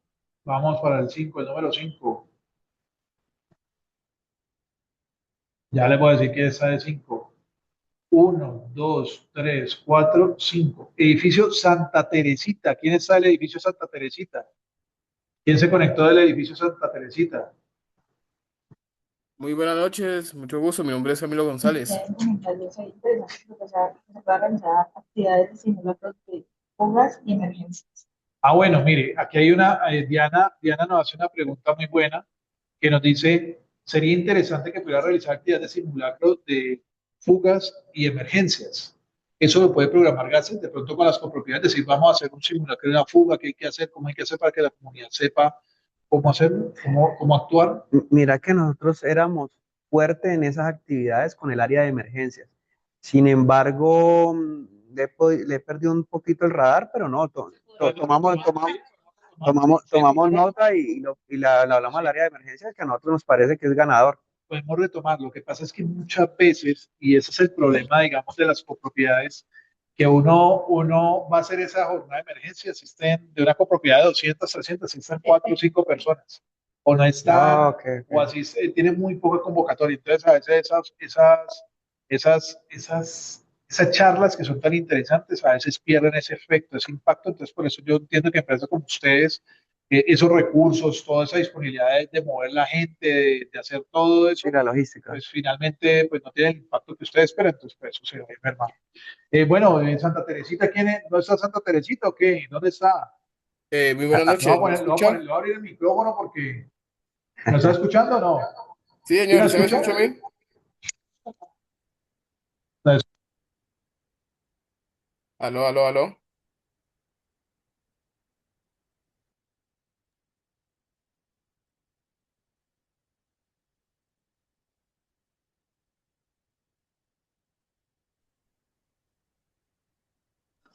Vamos para el 5, el número 5. Ya le voy a decir que está de 5. 1, 2, 3, 4, 5. Edificio Santa Teresita. ¿Quién está del edificio Santa Teresita? ¿Quién se conectó del edificio Santa Teresita? Muy buenas noches, mucho gusto. Mi nombre es Camilo González. Se puede realizar actividades de simulacros de fugas y emergencias. Ah, bueno, mire, aquí hay una, Diana nos hace una pregunta muy buena que nos dice, sería interesante que pudiera realizar actividades de simulacro de fugas y emergencias. Eso lo puede programar Gases de pronto con las copropiedades, decir, vamos a hacer un simulacro de una fuga, qué hay que hacer, cómo hay que hacer para que la comunidad sepa cómo hahacerlo, cómo actuar. Mira que nosotros éramos fuertes en esas actividades con el área de emergencias. Sin embargo, le he perdido un poquito el radar, pero no, tomamos nota y la hablamos al área de emergencias, que a nosotros nos parece que es ganador. Podemos retomar. Lo que pasa es que muchas veces, y ese es el problema, digamos, de las copropiedades, que uno va a hacer esa jornada de emergencia, asisten de una copropiedad de 200, 300, asisten 4 o 5 personas, o no están, Okay. o así tiene muy poca convocatoria. Entonces, a veces esas charlas que son tan interesantes, a veces pierden ese efecto, ese impacto. Entonces, por eso yo entiendo que empresas como ustedes, esos recursos, toda esa disponibilidad de mover la gente, de hacer todo eso, Sí, la logística. pues finalmente pues no tiene el impacto que ustedes esperan, entonces pues, eso se va a enfermar. Bueno, en Santa Teresita, ¿no está Santa Teresita o qué? ¿Dónde está? Muy buenas No noches, ¿me le escucha? voy a abrir el micrófono porque ¿me está escuchando o no? Sí, ¿Sí señor, me ¿usted me escucha? escucha a mí? Aló, aló, aló.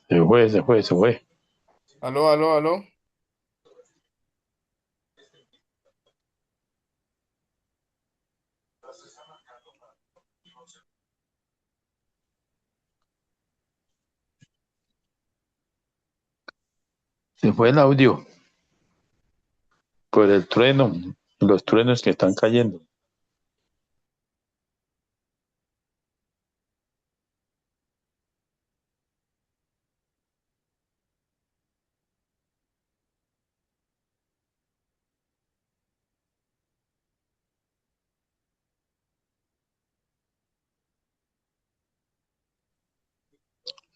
Se fue. Aló, aló, aló. Se fue el audio por el trueno, los truenos que están cayendo.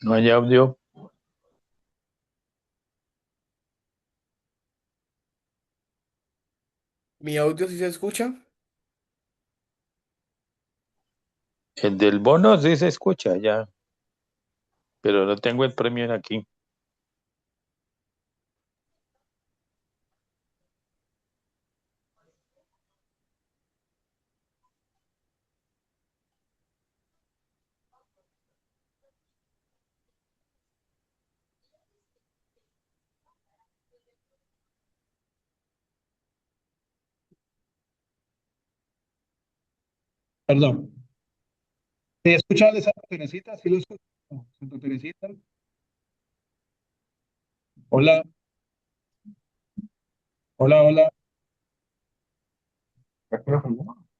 No hay audio. ¿Mi audio sí se escucha? El del bono sí se escucha ya, pero no tengo el premio aquí. Perdón. ¿Te escuchado de Santa Teresita? ¿Sí lo escucho? No, Santa Teresita. Hola, hola, hola.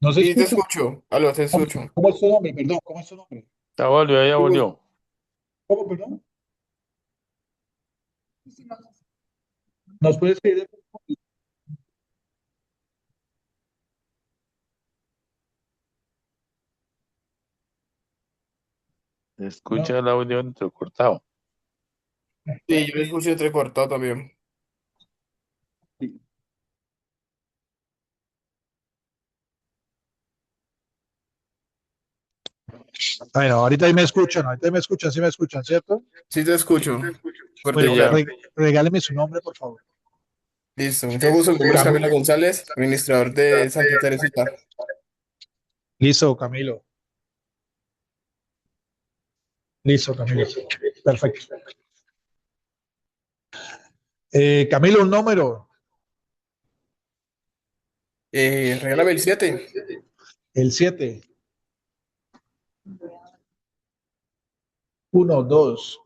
¿No se Sí, te escucha? escucho. Aló, te escucho. ¿Cómo es tu nombre? Perdón, ¿cómo es tu nombre? Ya volvió. ¿Cómo, perdón? ¿Nos puedes pedir? Se No. escucha el audio entrecortado. Sí, yo le escucho entrecortado también. Bueno, ahorita me escuchan, sí me escuchan, ¿cierto? Sí, te escucho. Fuerte y Bueno, Sí, ya. claro. regáleme su nombre, por favor. Listo, mucho gusto. Mi nombre es Camilo González, administrador de Santa Teresita. Listo, Camilo. Listo, Camilo. Perfecto. Camilo, un número. Regálame el 7. El 7. 1, 2,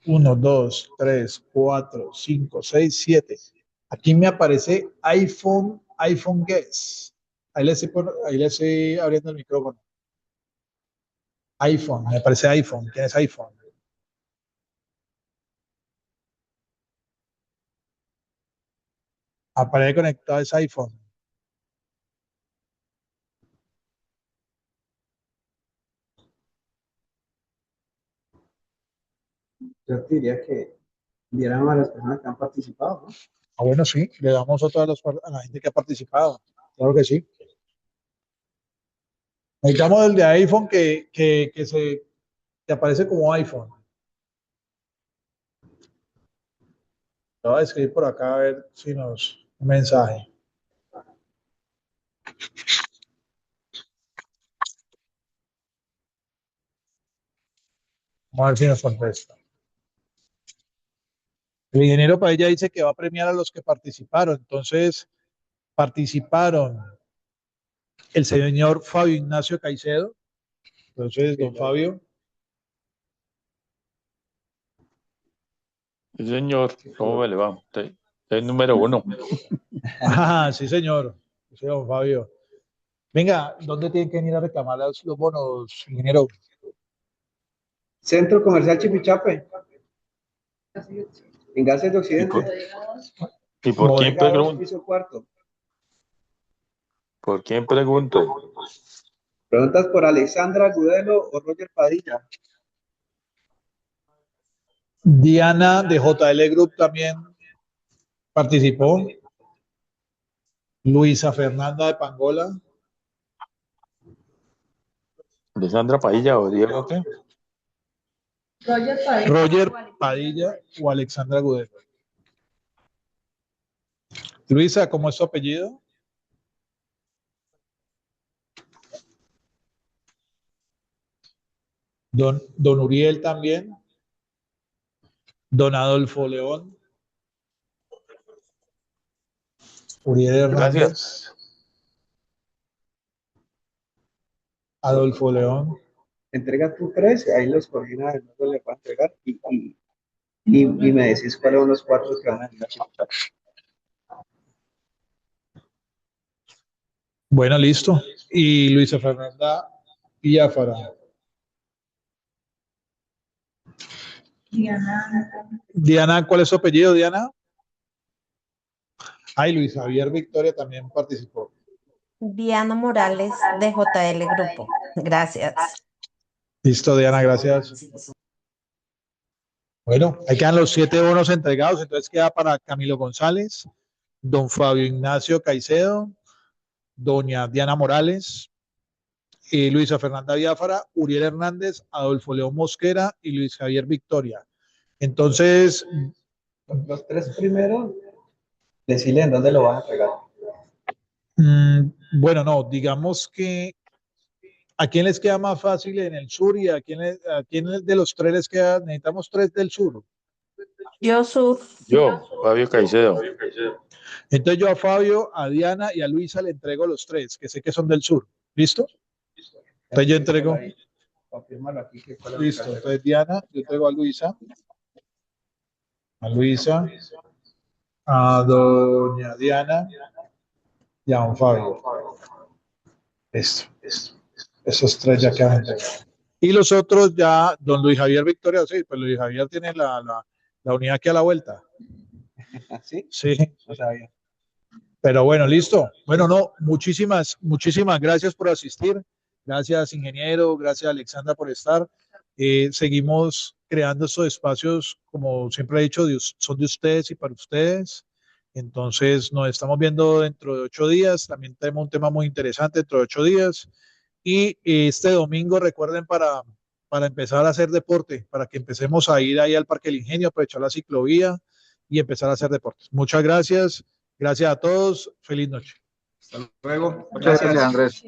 1, 2, 3, 4, 5, 6, 7. Aquí me aparece iPhone Guest. Ahí le estoy abriendo el micrófono. iPhone, me parece iPhone. ¿Quién es iPhone? Aparece conectado es iPhone. Yo te diría que viéramos a las personas que han participado, ¿no? Ah, bueno, sí, le damos otro a la gente que ha participado. Claro que sí. Necesitamos el de iPhone que aparece como iPhone. Lo voy a escribir por acá a ver si nos un mensaje. Vamos a ver si nos contesta. El ingeniero Padilla dice que va a premiar a los que participaron. Entonces, participaron el señor Fabio Ignacio Caicedo. Entonces, don Fabio. Sí, señor, ¿cómo me le va? Usted es el número 1. Ah, sí, señor. Sí, don Fabio. Venga, ¿dónde tienen que venir a reclamar los bonos, ingeniero? Centro Comercial Chipichape, en Gases de ¿Y Occidente. por quién Bodega 2, pregunto? piso cuarto. ¿Por quién pregunto? Preguntas por Alexandra Gudelo o Roger Padilla. Diana de JL Group también participó. Luisa Fernanda de Pangola. ¿De Sandra Padilla o Diego qué? Roger Padilla o Alexandra Gudelo. Luisa, ¿cómo es su apellido? Don Uriel también. Don Adolfo León. Uriel Hernández. Gracias. Adolfo León. Entrega tu 13, ahí los coordinas, no le va a entregar y me decís cuáles son los 4 que van a venir a Chipichape. Bueno, listo. Y Luisa Fernanda Villafara. Diana, ¿cuál es su apellido, Diana? Ay, Luis Javier Victoria también participó. Diana Morales de JL Grupo. Gracias. Listo, Diana, gracias. Bueno, ahí quedan los 7 bonos entregados, entonces queda para Camilo González, don Fabio Ignacio Caicedo, doña Diana Morales, Luisa Fernanda Biafara, Uriel Hernández, Adolfo León Mosquera y Luis Javier Victoria. Entonces, Los 3 primeros, decirle en dónde lo van a entregar. bueno, no, digamos que ¿a quién les queda más fácil en el sur y a quién de los 3 les queda? Necesitamos 3 del sur. Yo sur. Yo, Fabio Caicedo. Entonces yo a Fabio, a Diana y a Luisa le entrego los 3, que sé que son del sur. ¿Listo? Entonces yo entrego. Confírmalo aquí. Listo. Entonces Diana, yo entrego a Luisa, a doña Diana y a don Fabio. Listo. Esos 3 ya quedan entregados. Y los otros ya, don Luis Javier Victoria, sí, pues Luis Javier tiene la unidad aquí a la vuelta. ¿Sí? Sí. No sabía. Pero bueno, listo. Bueno, no, muchísimas gracias por asistir. Gracias, ingeniero. Gracias, Alexandra, por estar. Seguimos creando estos espacios, como siempre he dicho, son de ustedes y para ustedes. Entonces, nos estamos viendo dentro de 8 días. También tenemos un tema muy interesante dentro de 8 días. Y este domingo, recuerden, para empezar a hacer deporte, para que empecemos a ir ahí al Parque del Ingenio, aprovechar la ciclovía y empezar a hacer deportes. Muchas gracias. Gracias a todos. Feliz noche. Hasta luego. Muchas gracias, Andrés.